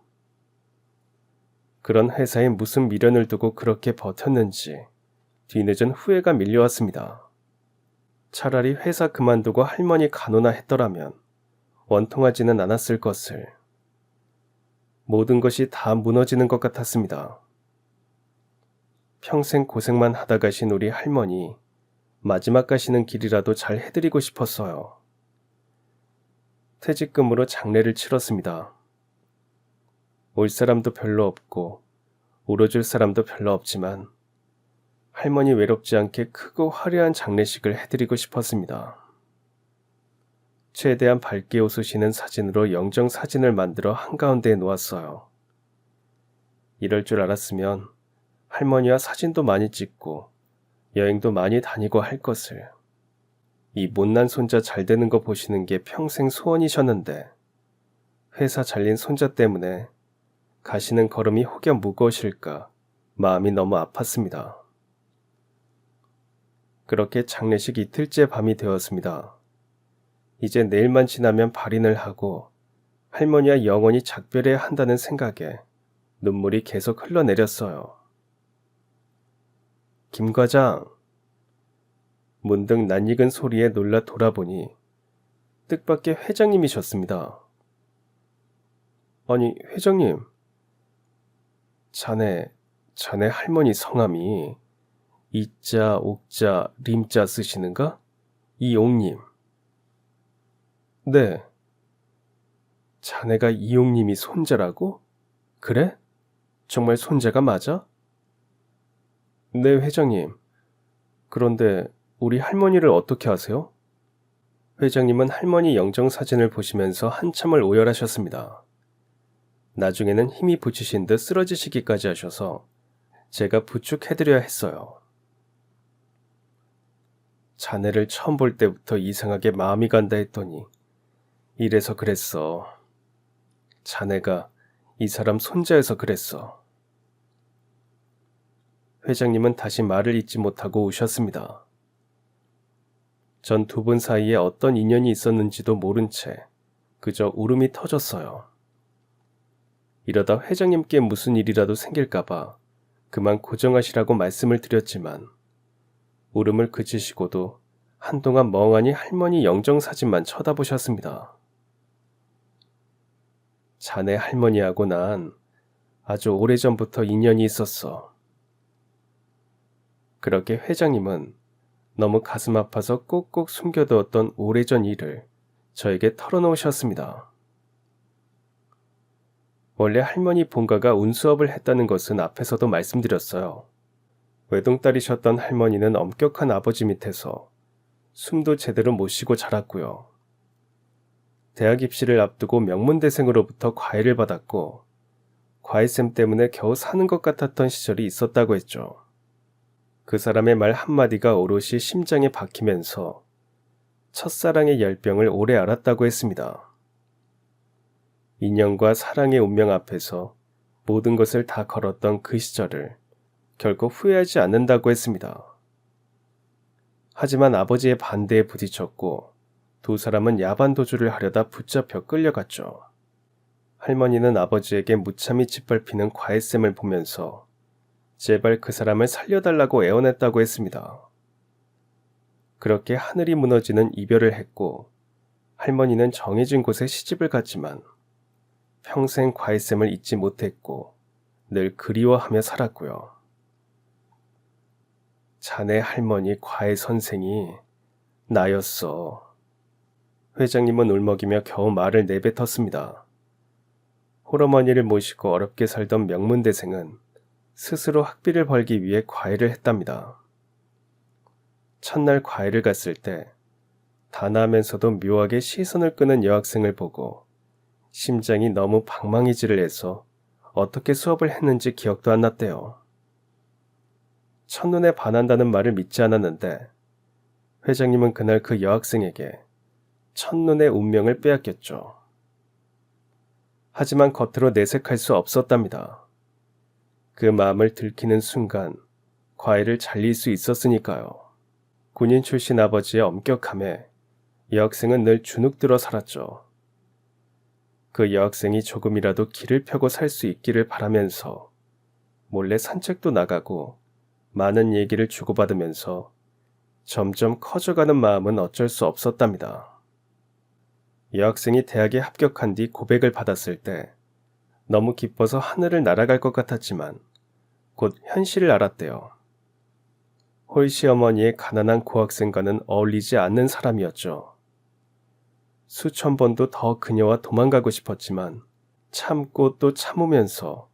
그런 회사에 무슨 미련을 두고 그렇게 버텼는지 뒤늦은 후회가 밀려왔습니다. 차라리 회사 그만두고 할머니 간호나 했더라면 원통하지는 않았을 것을. 모든 것이 다 무너지는 것 같았습니다. 평생 고생만 하다 가신 우리 할머니, 마지막 가시는 길이라도 잘 해드리고 싶었어요. 퇴직금으로 장례를 치렀습니다. 올 사람도 별로 없고 울어줄 사람도 별로 없지만 할머니 외롭지 않게 크고 화려한 장례식을 해드리고 싶었습니다. 최대한 밝게 웃으시는 사진으로 영정 사진을 만들어 한가운데에 놓았어요. 이럴 줄 알았으면 할머니와 사진도 많이 찍고 여행도 많이 다니고 할 것을. 이 못난 손자 잘 되는 거 보시는 게 평생 소원이셨는데 회사 잘린 손자 때문에 가시는 걸음이 혹여 무거우실까 마음이 너무 아팠습니다. 그렇게 장례식 이틀째 밤이 되었습니다. 이제 내일만 지나면 발인을 하고 할머니와 영원히 작별해야 한다는 생각에 눈물이 계속 흘러내렸어요. 김 과장. 문득 낯익은 소리에 놀라 돌아보니 뜻밖의 회장님이셨습니다. 아니, 회장님. 자네 할머니 성함이 이자, 옥자, 림자 쓰시는가? 이옥님. 네. 자네가 이옥님이 손자라고? 그래? 정말 손자가 맞아? 네, 회장님. 그런데 우리 할머니를 어떻게 아세요? 회장님은 할머니 영정사진을 보시면서 한참을 오열하셨습니다. 나중에는 힘이 붙이신 듯 쓰러지시기까지 하셔서 제가 부축해드려야 했어요. 자네를 처음 볼 때부터 이상하게 마음이 간다 했더니 이래서 그랬어. 자네가 이 사람 손자여서 그랬어. 회장님은 다시 말을 잇지 못하고 우셨습니다. 전 두 분 사이에 어떤 인연이 있었는지도 모른 채 그저 울음이 터졌어요. 이러다 회장님께 무슨 일이라도 생길까봐 그만 고정하시라고 말씀을 드렸지만 울음을 그치시고도 한동안 멍하니 할머니 영정사진만 쳐다보셨습니다. 자네 할머니하고 난 아주 오래전부터 인연이 있었어. 그렇게 회장님은 너무 가슴 아파서 꼭꼭 숨겨두었던 오래전 일을 저에게 털어놓으셨습니다. 원래 할머니 본가가 운수업을 했다는 것은 앞에서도 말씀드렸어요. 외동딸이셨던 할머니는 엄격한 아버지 밑에서 숨도 제대로 못 쉬고 자랐고요. 대학 입시를 앞두고 명문대생으로부터 과외를 받았고 과외쌤 때문에 겨우 사는 것 같았던 시절이 있었다고 했죠. 그 사람의 말 한마디가 오롯이 심장에 박히면서 첫사랑의 열병을 오래 앓았다고 했습니다. 인연과 사랑의 운명 앞에서 모든 것을 다 걸었던 그 시절을 결코 후회하지 않는다고 했습니다. 하지만 아버지의 반대에 부딪혔고 두 사람은 야반 도주를 하려다 붙잡혀 끌려갔죠. 할머니는 아버지에게 무참히 짓밟히는 과외쌤을 보면서 제발 그 사람을 살려달라고 애원했다고 했습니다. 그렇게 하늘이 무너지는 이별을 했고 할머니는 정해진 곳에 시집을 갔지만 평생 과외쌤을 잊지 못했고 늘 그리워하며 살았고요. 자네 할머니 과외 선생이 나였어. 회장님은 울먹이며 겨우 말을 내뱉었습니다. 홀어머니를 모시고 어렵게 살던 명문대생은 스스로 학비를 벌기 위해 과외를 했답니다. 첫날 과외를 갔을 때 단아하면서도 묘하게 시선을 끄는 여학생을 보고 심장이 너무 방망이질을 해서 어떻게 수업을 했는지 기억도 안 났대요. 첫눈에 반한다는 말을 믿지 않았는데 회장님은 그날 그 여학생에게 첫눈의 운명을 빼앗겼죠. 하지만 겉으로 내색할 수 없었답니다. 그 마음을 들키는 순간 과일을 잘릴 수 있었으니까요. 군인 출신 아버지의 엄격함에 여학생은 늘 주눅들어 살았죠. 그 여학생이 조금이라도 길을 펴고 살 수 있기를 바라면서 몰래 산책도 나가고 많은 얘기를 주고받으면서 점점 커져가는 마음은 어쩔 수 없었답니다. 여학생이 대학에 합격한 뒤 고백을 받았을 때 너무 기뻐서 하늘을 날아갈 것 같았지만 곧 현실을 알았대요. 홀씨 어머니의 가난한 고학생과는 어울리지 않는 사람이었죠. 수천 번도 더 그녀와 도망가고 싶었지만 참고 또 참으면서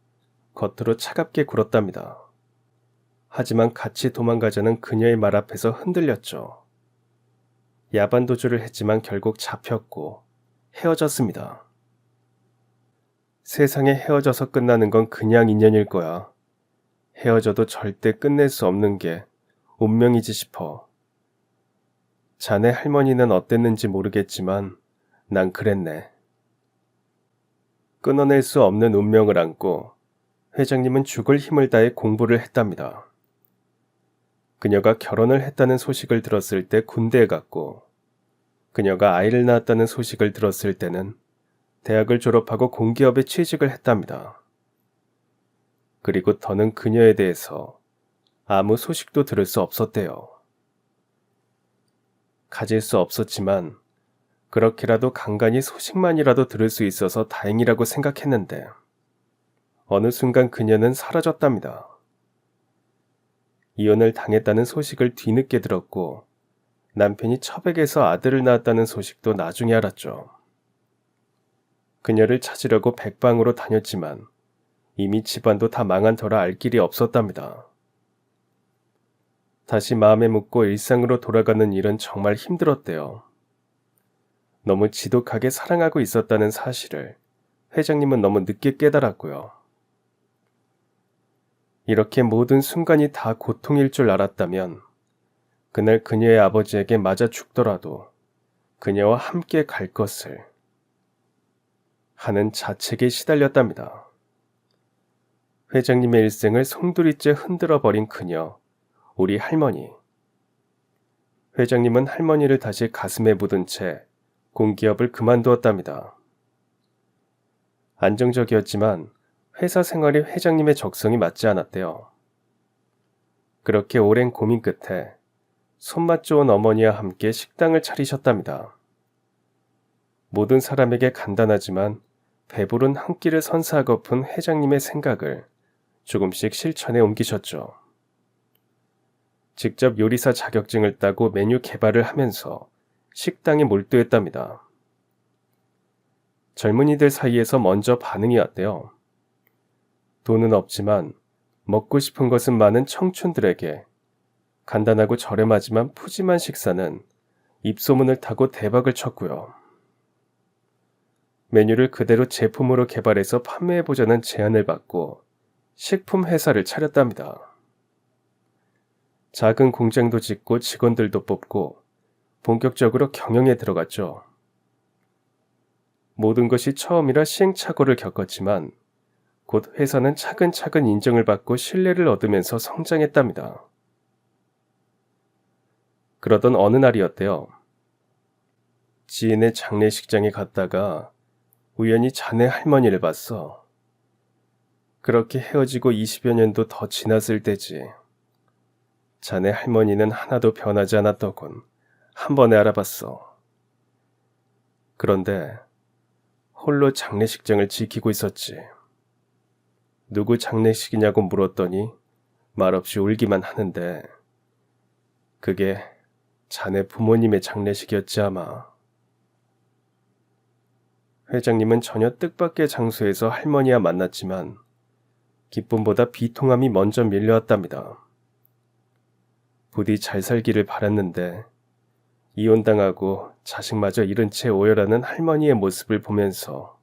겉으로 차갑게 굴었답니다. 하지만 같이 도망가자는 그녀의 말 앞에서 흔들렸죠. 야반도주를 했지만 결국 잡혔고 헤어졌습니다. 세상에 헤어져서 끝나는 건 그냥 인연일 거야. 헤어져도 절대 끝낼 수 없는 게 운명이지 싶어. 자네 할머니는 어땠는지 모르겠지만 난 그랬네. 끊어낼 수 없는 운명을 안고 회장님은 죽을 힘을 다해 공부를 했답니다. 그녀가 결혼을 했다는 소식을 들었을 때 군대에 갔고, 그녀가 아이를 낳았다는 소식을 들었을 때는 대학을 졸업하고 공기업에 취직을 했답니다. 그리고 더는 그녀에 대해서 아무 소식도 들을 수 없었대요. 가질 수 없었지만 그렇게라도 간간히 소식만이라도 들을 수 있어서 다행이라고 생각했는데 어느 순간 그녀는 사라졌답니다. 이혼을 당했다는 소식을 뒤늦게 들었고 남편이 처백에서 아들을 낳았다는 소식도 나중에 알았죠. 그녀를 찾으려고 백방으로 다녔지만 이미 집안도 다 망한 터라 알 길이 없었답니다. 다시 마음에 묻고 일상으로 돌아가는 일은 정말 힘들었대요. 너무 지독하게 사랑하고 있었다는 사실을 회장님은 너무 늦게 깨달았고요. 이렇게 모든 순간이 다 고통일 줄 알았다면 그날 그녀의 아버지에게 맞아 죽더라도 그녀와 함께 갈 것을 하는 자책에 시달렸답니다. 회장님의 일생을 송두리째 흔들어버린 그녀, 우리 할머니. 회장님은 할머니를 다시 가슴에 묻은 채 공기업을 그만두었답니다. 안정적이었지만 회사 생활이 회장님의 적성이 맞지 않았대요. 그렇게 오랜 고민 끝에 손맛 좋은 어머니와 함께 식당을 차리셨답니다. 모든 사람에게 간단하지만 배부른 한 끼를 선사하고픈 회장님의 생각을 조금씩 실천에 옮기셨죠. 직접 요리사 자격증을 따고 메뉴 개발을 하면서 식당에 몰두했답니다. 젊은이들 사이에서 먼저 반응이 왔대요. 돈은 없지만 먹고 싶은 것은 많은 청춘들에게 간단하고 저렴하지만 푸짐한 식사는 입소문을 타고 대박을 쳤고요. 메뉴를 그대로 제품으로 개발해서 판매해보자는 제안을 받고 식품 회사를 차렸답니다. 작은 공장도 짓고 직원들도 뽑고 본격적으로 경영에 들어갔죠. 모든 것이 처음이라 시행착오를 겪었지만 곧 회사는 차근차근 인정을 받고 신뢰를 얻으면서 성장했답니다. 그러던 어느 날이었대요. 지인의 장례식장에 갔다가 우연히 자네 할머니를 봤어. 그렇게 헤어지고 20여 년도 더 지났을 때지. 자네 할머니는 하나도 변하지 않았더군. 한 번에 알아봤어. 그런데 홀로 장례식장을 지키고 있었지. 누구 장례식이냐고 물었더니 말없이 울기만 하는데 그게 자네 부모님의 장례식이었지 아마. 회장님은 전혀 뜻밖의 장소에서 할머니와 만났지만 기쁨보다 비통함이 먼저 밀려왔답니다. 부디 잘 살기를 바랐는데 이혼당하고 자식마저 잃은 채 오열하는 할머니의 모습을 보면서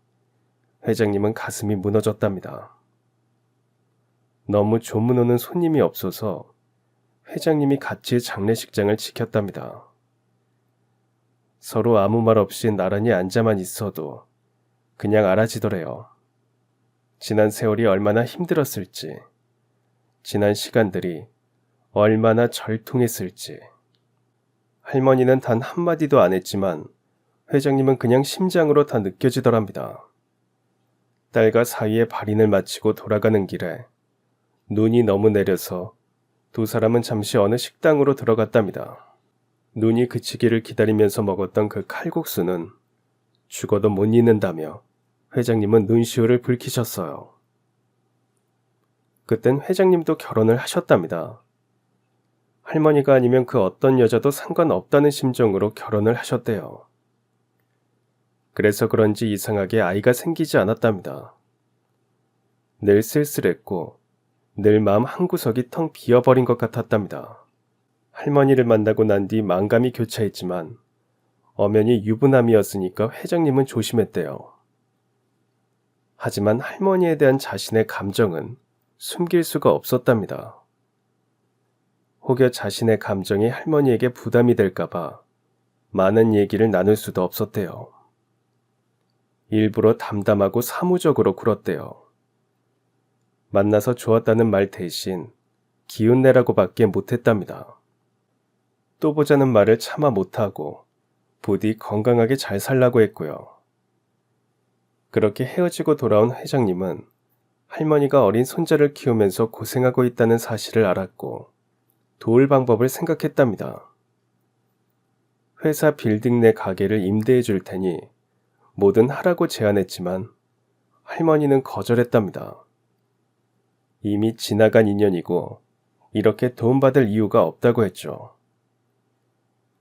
회장님은 가슴이 무너졌답니다. 너무 조문 오는 손님이 없어서 회장님이 같이 장례식장을 지켰답니다. 서로 아무 말 없이 나란히 앉아만 있어도 그냥 알아지더래요. 지난 세월이 얼마나 힘들었을지, 지난 시간들이 얼마나 절통했을지. 할머니는 단 한마디도 안 했지만 회장님은 그냥 심장으로 다 느껴지더랍니다. 딸과 사이에 발인을 마치고 돌아가는 길에 눈이 너무 내려서 두 사람은 잠시 어느 식당으로 들어갔답니다. 눈이 그치기를 기다리면서 먹었던 그 칼국수는 죽어도 못 잊는다며 회장님은 눈시울을 붉히셨어요. 그땐 회장님도 결혼을 하셨답니다. 할머니가 아니면 그 어떤 여자도 상관없다는 심정으로 결혼을 하셨대요. 그래서 그런지 이상하게 아이가 생기지 않았답니다. 늘 쓸쓸했고 늘 마음 한구석이 텅 비어버린 것 같았답니다. 할머니를 만나고 난 뒤 만감이 교차했지만 엄연히 유부남이었으니까 회장님은 조심했대요. 하지만 할머니에 대한 자신의 감정은 숨길 수가 없었답니다. 혹여 자신의 감정이 할머니에게 부담이 될까봐 많은 얘기를 나눌 수도 없었대요. 일부러 담담하고 사무적으로 굴었대요. 만나서 좋았다는 말 대신 기운내라고밖에 못했답니다. 또 보자는 말을 차마 못하고 부디 건강하게 잘 살라고 했고요. 그렇게 헤어지고 돌아온 회장님은 할머니가 어린 손자를 키우면서 고생하고 있다는 사실을 알았고 도울 방법을 생각했답니다. 회사 빌딩 내 가게를 임대해 줄 테니 뭐든 하라고 제안했지만 할머니는 거절했답니다. 이미 지나간 인연이고 이렇게 도움받을 이유가 없다고 했죠.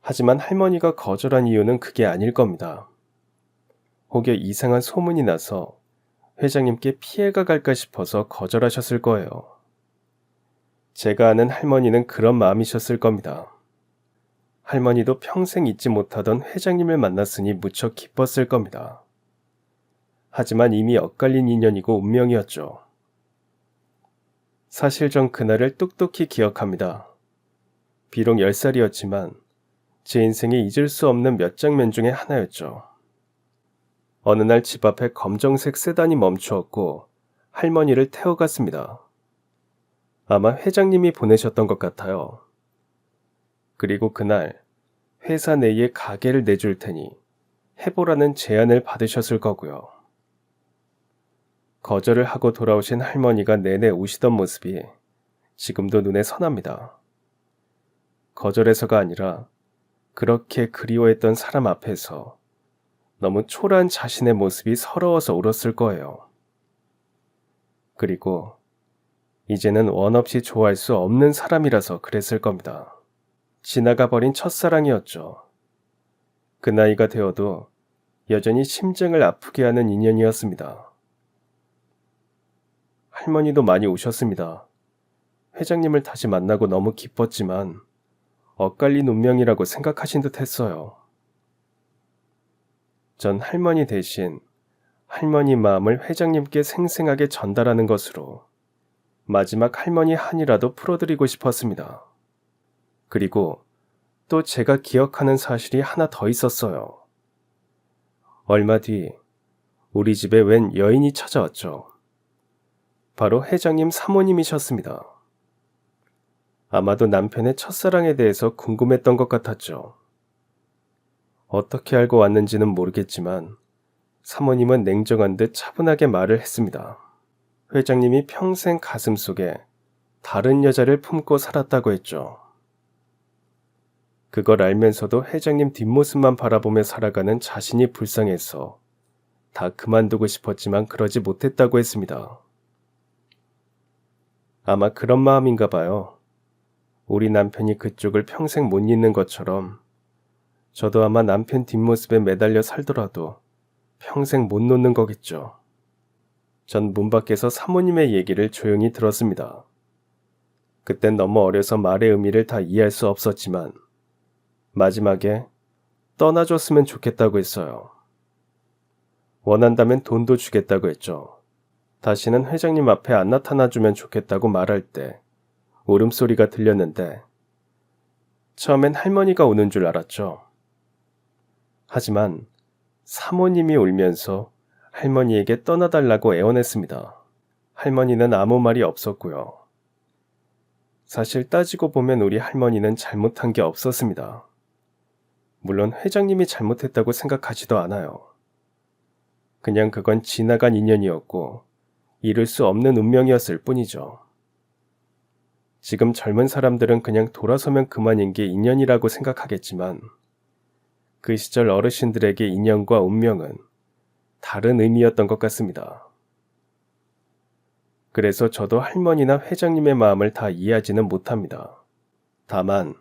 하지만 할머니가 거절한 이유는 그게 아닐 겁니다. 혹여 이상한 소문이 나서 회장님께 피해가 갈까 싶어서 거절하셨을 거예요. 제가 아는 할머니는 그런 마음이셨을 겁니다. 할머니도 평생 잊지 못하던 회장님을 만났으니 무척 기뻤을 겁니다. 하지만 이미 엇갈린 인연이고 운명이었죠. 사실 전 그날을 똑똑히 기억합니다. 비록 10살이었지만 제 인생에 잊을 수 없는 몇 장면 중에 하나였죠. 어느 날 집 앞에 검정색 세단이 멈추었고 할머니를 태워갔습니다. 아마 회장님이 보내셨던 것 같아요. 그리고 그날 회사 내에 가게를 내줄 테니 해보라는 제안을 받으셨을 거고요. 거절을 하고 돌아오신 할머니가 내내 우시던 모습이 지금도 눈에 선합니다. 거절해서가 아니라 그렇게 그리워했던 사람 앞에서 너무 초라한 자신의 모습이 서러워서 울었을 거예요. 그리고 이제는 원 없이 좋아할 수 없는 사람이라서 그랬을 겁니다. 지나가 버린 첫사랑이었죠. 그 나이가 되어도 여전히 심장을 아프게 하는 인연이었습니다. 할머니도 많이 우셨습니다. 회장님을 다시 만나고 너무 기뻤지만 엇갈린 운명이라고 생각하신 듯 했어요. 전 할머니 대신 할머니 마음을 회장님께 생생하게 전달하는 것으로 마지막 할머니 한이라도 풀어드리고 싶었습니다. 그리고 또 제가 기억하는 사실이 하나 더 있었어요. 얼마 뒤 우리 집에 웬 여인이 찾아왔죠. 바로 회장님 사모님이셨습니다. 아마도 남편의 첫사랑에 대해서 궁금했던 것 같았죠. 어떻게 알고 왔는지는 모르겠지만 사모님은 냉정한 듯 차분하게 말을 했습니다. 회장님이 평생 가슴속에 다른 여자를 품고 살았다고 했죠. 그걸 알면서도 회장님 뒷모습만 바라보며 살아가는 자신이 불쌍해서 다 그만두고 싶었지만 그러지 못했다고 했습니다. 아마 그런 마음인가 봐요. 우리 남편이 그쪽을 평생 못 잊는 것처럼 저도 아마 남편 뒷모습에 매달려 살더라도 평생 못 놓는 거겠죠. 전 문 밖에서 사모님의 얘기를 조용히 들었습니다. 그땐 너무 어려서 말의 의미를 다 이해할 수 없었지만 마지막에 떠나줬으면 좋겠다고 했어요. 원한다면 돈도 주겠다고 했죠. 다시는 회장님 앞에 안 나타나주면 좋겠다고 말할 때 울음소리가 들렸는데 처음엔 할머니가 오는 줄 알았죠. 하지만 사모님이 울면서 할머니에게 떠나달라고 애원했습니다. 할머니는 아무 말이 없었고요. 사실 따지고 보면 우리 할머니는 잘못한 게 없었습니다. 물론 회장님이 잘못했다고 생각하지도 않아요. 그냥 그건 지나간 인연이었고 이룰 수 없는 운명이었을 뿐이죠. 지금 젊은 사람들은 그냥 돌아서면 그만인 게 인연이라고 생각하겠지만 그 시절 어르신들에게 인연과 운명은 다른 의미였던 것 같습니다. 그래서 저도 할머니나 회장님의 마음을 다 이해하지는 못합니다. 다만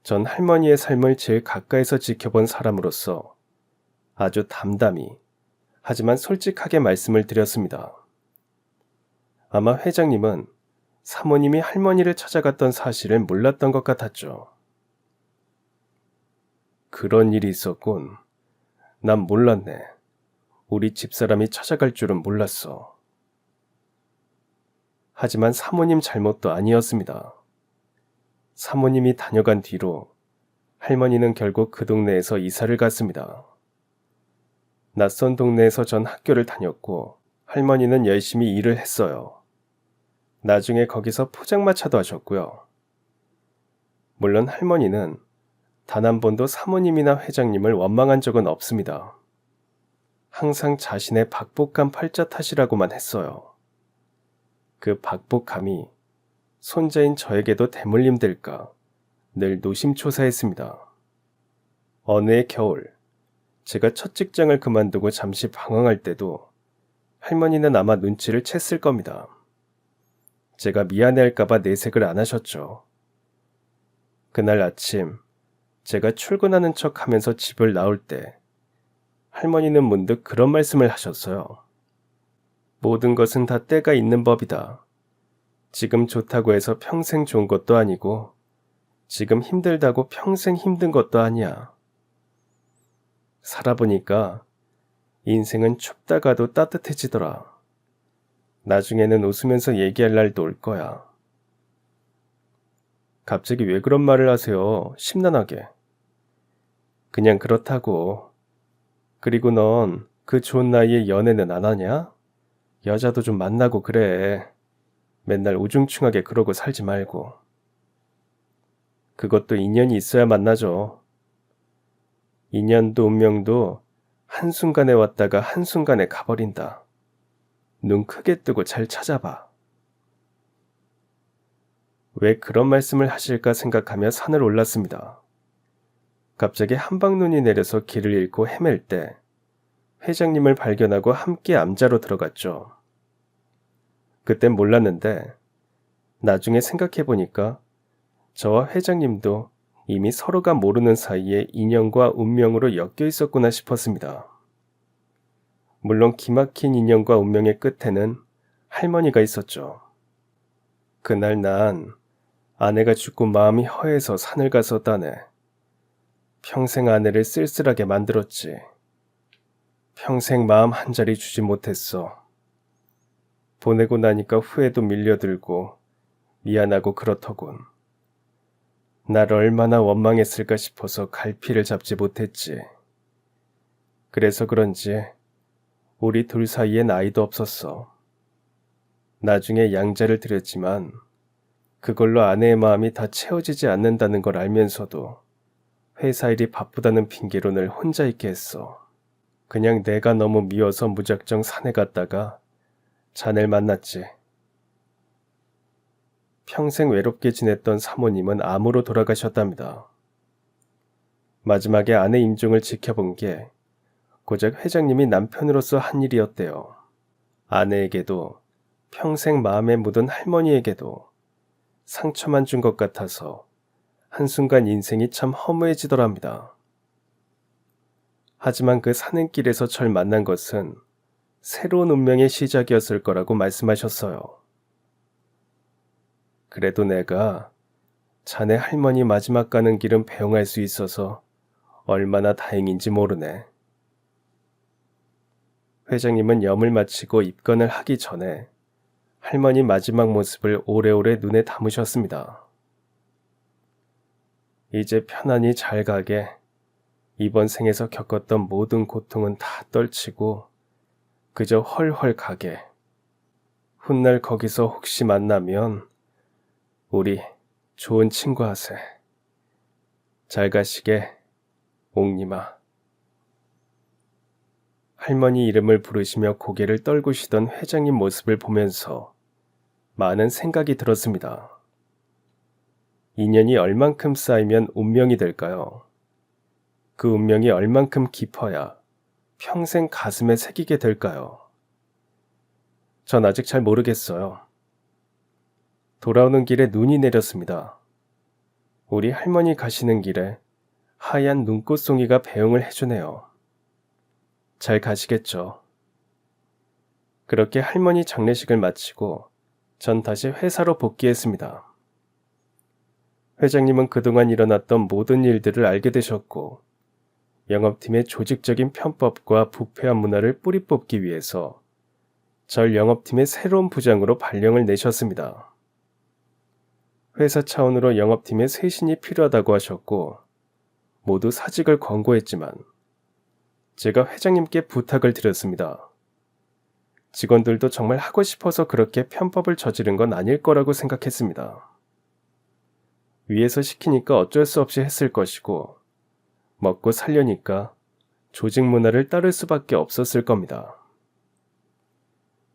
전 할머니의 삶을 제일 가까이서 지켜본 사람으로서 아주 담담히 하지만 솔직하게 말씀을 드렸습니다. 아마 회장님은 사모님이 할머니를 찾아갔던 사실을 몰랐던 것 같았죠. 그런 일이 있었군. 난 몰랐네. 우리 집사람이 찾아갈 줄은 몰랐어. 하지만 사모님 잘못도 아니었습니다. 사모님이 다녀간 뒤로 할머니는 결국 그 동네에서 이사를 갔습니다. 낯선 동네에서 전 학교를 다녔고 할머니는 열심히 일을 했어요. 나중에 거기서 포장마차도 하셨고요. 물론 할머니는 단 한 번도 사모님이나 회장님을 원망한 적은 없습니다. 항상 자신의 박복한 팔자 탓이라고만 했어요. 그 박복함이 손자인 저에게도 대물림 될까 늘 노심초사했습니다. 어느 해 겨울, 제가 첫 직장을 그만두고 잠시 방황할 때도 할머니는 아마 눈치를 챘을 겁니다. 제가 미안해할까봐 내색을 안 하셨죠. 그날 아침, 제가 출근하는 척 하면서 집을 나올 때 할머니는 문득 그런 말씀을 하셨어요. 모든 것은 다 때가 있는 법이다. 지금 좋다고 해서 평생 좋은 것도 아니고 지금 힘들다고 평생 힘든 것도 아니야. 살아보니까 인생은 춥다가도 따뜻해지더라. 나중에는 웃으면서 얘기할 날도 올 거야. 갑자기 왜 그런 말을 하세요? 심란하게. 그냥 그렇다고. 그리고 넌 그 좋은 나이에 연애는 안 하냐? 여자도 좀 만나고 그래. 맨날 우중충하게 그러고 살지 말고. 그것도 인연이 있어야 만나죠. 인연도 운명도 한순간에 왔다가 한순간에 가버린다. 눈 크게 뜨고 잘 찾아봐. 왜 그런 말씀을 하실까 생각하며 산을 올랐습니다. 갑자기 한방눈이 내려서 길을 잃고 헤맬 때 회장님을 발견하고 함께 암자로 들어갔죠. 그땐 몰랐는데 나중에 생각해보니까 저와 회장님도 이미 서로가 모르는 사이에 인연과 운명으로 엮여 있었구나 싶었습니다. 물론 기막힌 인연과 운명의 끝에는 할머니가 있었죠. 그날 난 아내가 죽고 마음이 허해서 산을 가서 따네. 평생 아내를 쓸쓸하게 만들었지. 평생 마음 한 자리 주지 못했어. 보내고 나니까 후회도 밀려들고 미안하고 그렇더군. 날 얼마나 원망했을까 싶어서 갈피를 잡지 못했지. 그래서 그런지 우리 둘 사이엔 아이도 없었어. 나중에 양자를 드렸지만 그걸로 아내의 마음이 다 채워지지 않는다는 걸 알면서도 회사 일이 바쁘다는 핑계로 늘 혼자 있게 했어. 그냥 내가 너무 미워서 무작정 산에 갔다가 자네를 만났지. 평생 외롭게 지냈던 사모님은 암으로 돌아가셨답니다. 마지막에 아내 임종을 지켜본 게 고작 회장님이 남편으로서 한 일이었대요. 아내에게도 평생 마음에 묻은 할머니에게도 상처만 준 것 같아서 한순간 인생이 참 허무해지더랍니다. 하지만 그 사는 길에서 절 만난 것은 새로운 운명의 시작이었을 거라고 말씀하셨어요. 그래도 내가 자네 할머니 마지막 가는 길은 배웅할 수 있어서 얼마나 다행인지 모르네. 회장님은 염을 마치고 입건을 하기 전에 할머니 마지막 모습을 오래오래 눈에 담으셨습니다. 이제 편안히 잘 가게 이번 생에서 겪었던 모든 고통은 다 떨치고 그저 헐헐 가게. 훗날 거기서 혹시 만나면 우리 좋은 친구 하세. 잘 가시게, 옥님아. 할머니 이름을 부르시며 고개를 떨구시던 회장님 모습을 보면서 많은 생각이 들었습니다. 인연이 얼만큼 쌓이면 운명이 될까요? 그 운명이 얼만큼 깊어야 평생 가슴에 새기게 될까요? 전 아직 잘 모르겠어요. 돌아오는 길에 눈이 내렸습니다. 우리 할머니 가시는 길에 하얀 눈꽃송이가 배웅을 해주네요. 잘 가시겠죠. 그렇게 할머니 장례식을 마치고 전 다시 회사로 복귀했습니다. 회장님은 그동안 일어났던 모든 일들을 알게 되셨고 영업팀의 조직적인 편법과 부패한 문화를 뿌리 뽑기 위해서 절 영업팀의 새로운 부장으로 발령을 내셨습니다. 회사 차원으로 영업팀의 쇄신이 필요하다고 하셨고 모두 사직을 권고했지만 제가 회장님께 부탁을 드렸습니다. 직원들도 정말 하고 싶어서 그렇게 편법을 저지른 건 아닐 거라고 생각했습니다. 위에서 시키니까 어쩔 수 없이 했을 것이고 먹고 살려니까 조직 문화를 따를 수밖에 없었을 겁니다.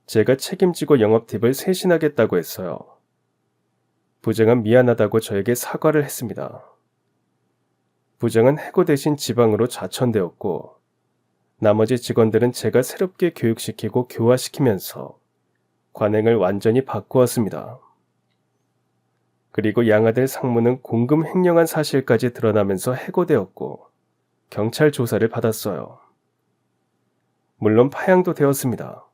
제가 책임지고 영업팀을 쇄신하겠다고 했어요. 부장은 미안하다고 저에게 사과를 했습니다. 부장은 해고 대신 지방으로 좌천되었고 나머지 직원들은 제가 새롭게 교육시키고 교화시키면서 관행을 완전히 바꾸었습니다. 그리고 양아들 상무는 공금 횡령한 사실까지 드러나면서 해고되었고 경찰 조사를 받았어요. 물론 파양도 되었습니다.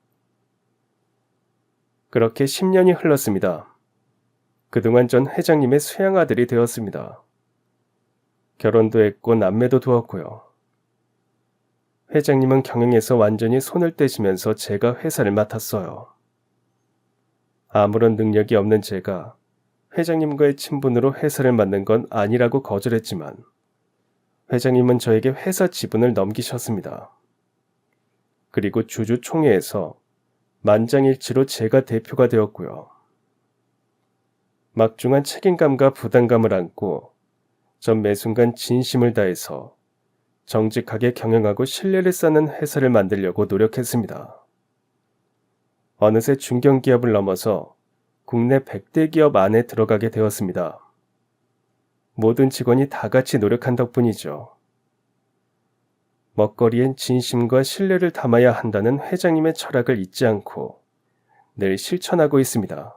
그렇게 10년이 흘렀습니다. 그동안 전 회장님의 수양아들이 되었습니다. 결혼도 했고 남매도 두었고요. 회장님은 경영에서 완전히 손을 떼시면서 제가 회사를 맡았어요. 아무런 능력이 없는 제가 회장님과의 친분으로 회사를 맡는 건 아니라고 거절했지만 회장님은 저에게 회사 지분을 넘기셨습니다. 그리고 주주총회에서 만장일치로 제가 대표가 되었고요. 막중한 책임감과 부담감을 안고 전 매순간 진심을 다해서 정직하게 경영하고 신뢰를 쌓는 회사를 만들려고 노력했습니다. 어느새 중견기업을 넘어서 국내 100대 기업 안에 들어가게 되었습니다. 모든 직원이 다 같이 노력한 덕분이죠. 먹거리엔 진심과 신뢰를 담아야 한다는 회장님의 철학을 잊지 않고 늘 실천하고 있습니다.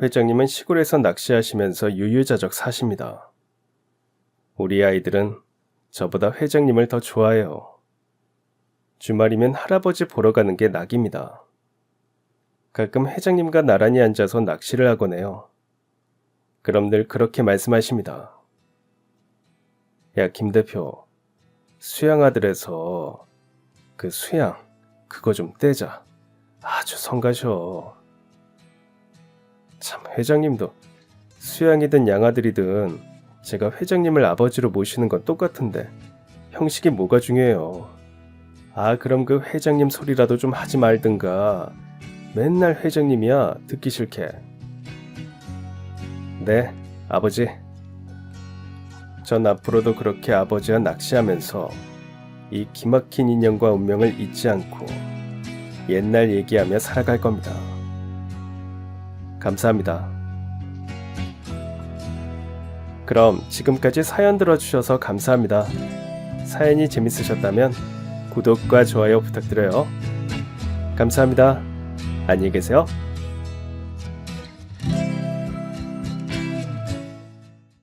회장님은 시골에서 낚시하시면서 유유자적 사십니다. 우리 아이들은 저보다 회장님을 더 좋아해요. 주말이면 할아버지 보러 가는 게 낙입니다. 가끔 회장님과 나란히 앉아서 낚시를 하곤 해요. 그럼 늘 그렇게 말씀하십니다. 야, 김 대표, 수양아들에서 그 수양, 그거 좀 떼자. 아주 성가셔. 참, 회장님도 수양이든 양아들이든 제가 회장님을 아버지로 모시는 건 똑같은데 형식이 뭐가 중요해요. 아, 그럼 그 회장님 소리라도 좀 하지 말든가. 맨날 회장님이야, 듣기 싫게. 네, 아버지. 전 앞으로도 그렇게 아버지와 낚시하면서 이 기막힌 인연과 운명을 잊지 않고 옛날 얘기하며 살아갈 겁니다. 감사합니다. 그럼 지금까지 사연 들어주셔서 감사합니다. 사연이 재밌으셨다면 구독과 좋아요 부탁드려요. 감사합니다. 안녕히 계세요.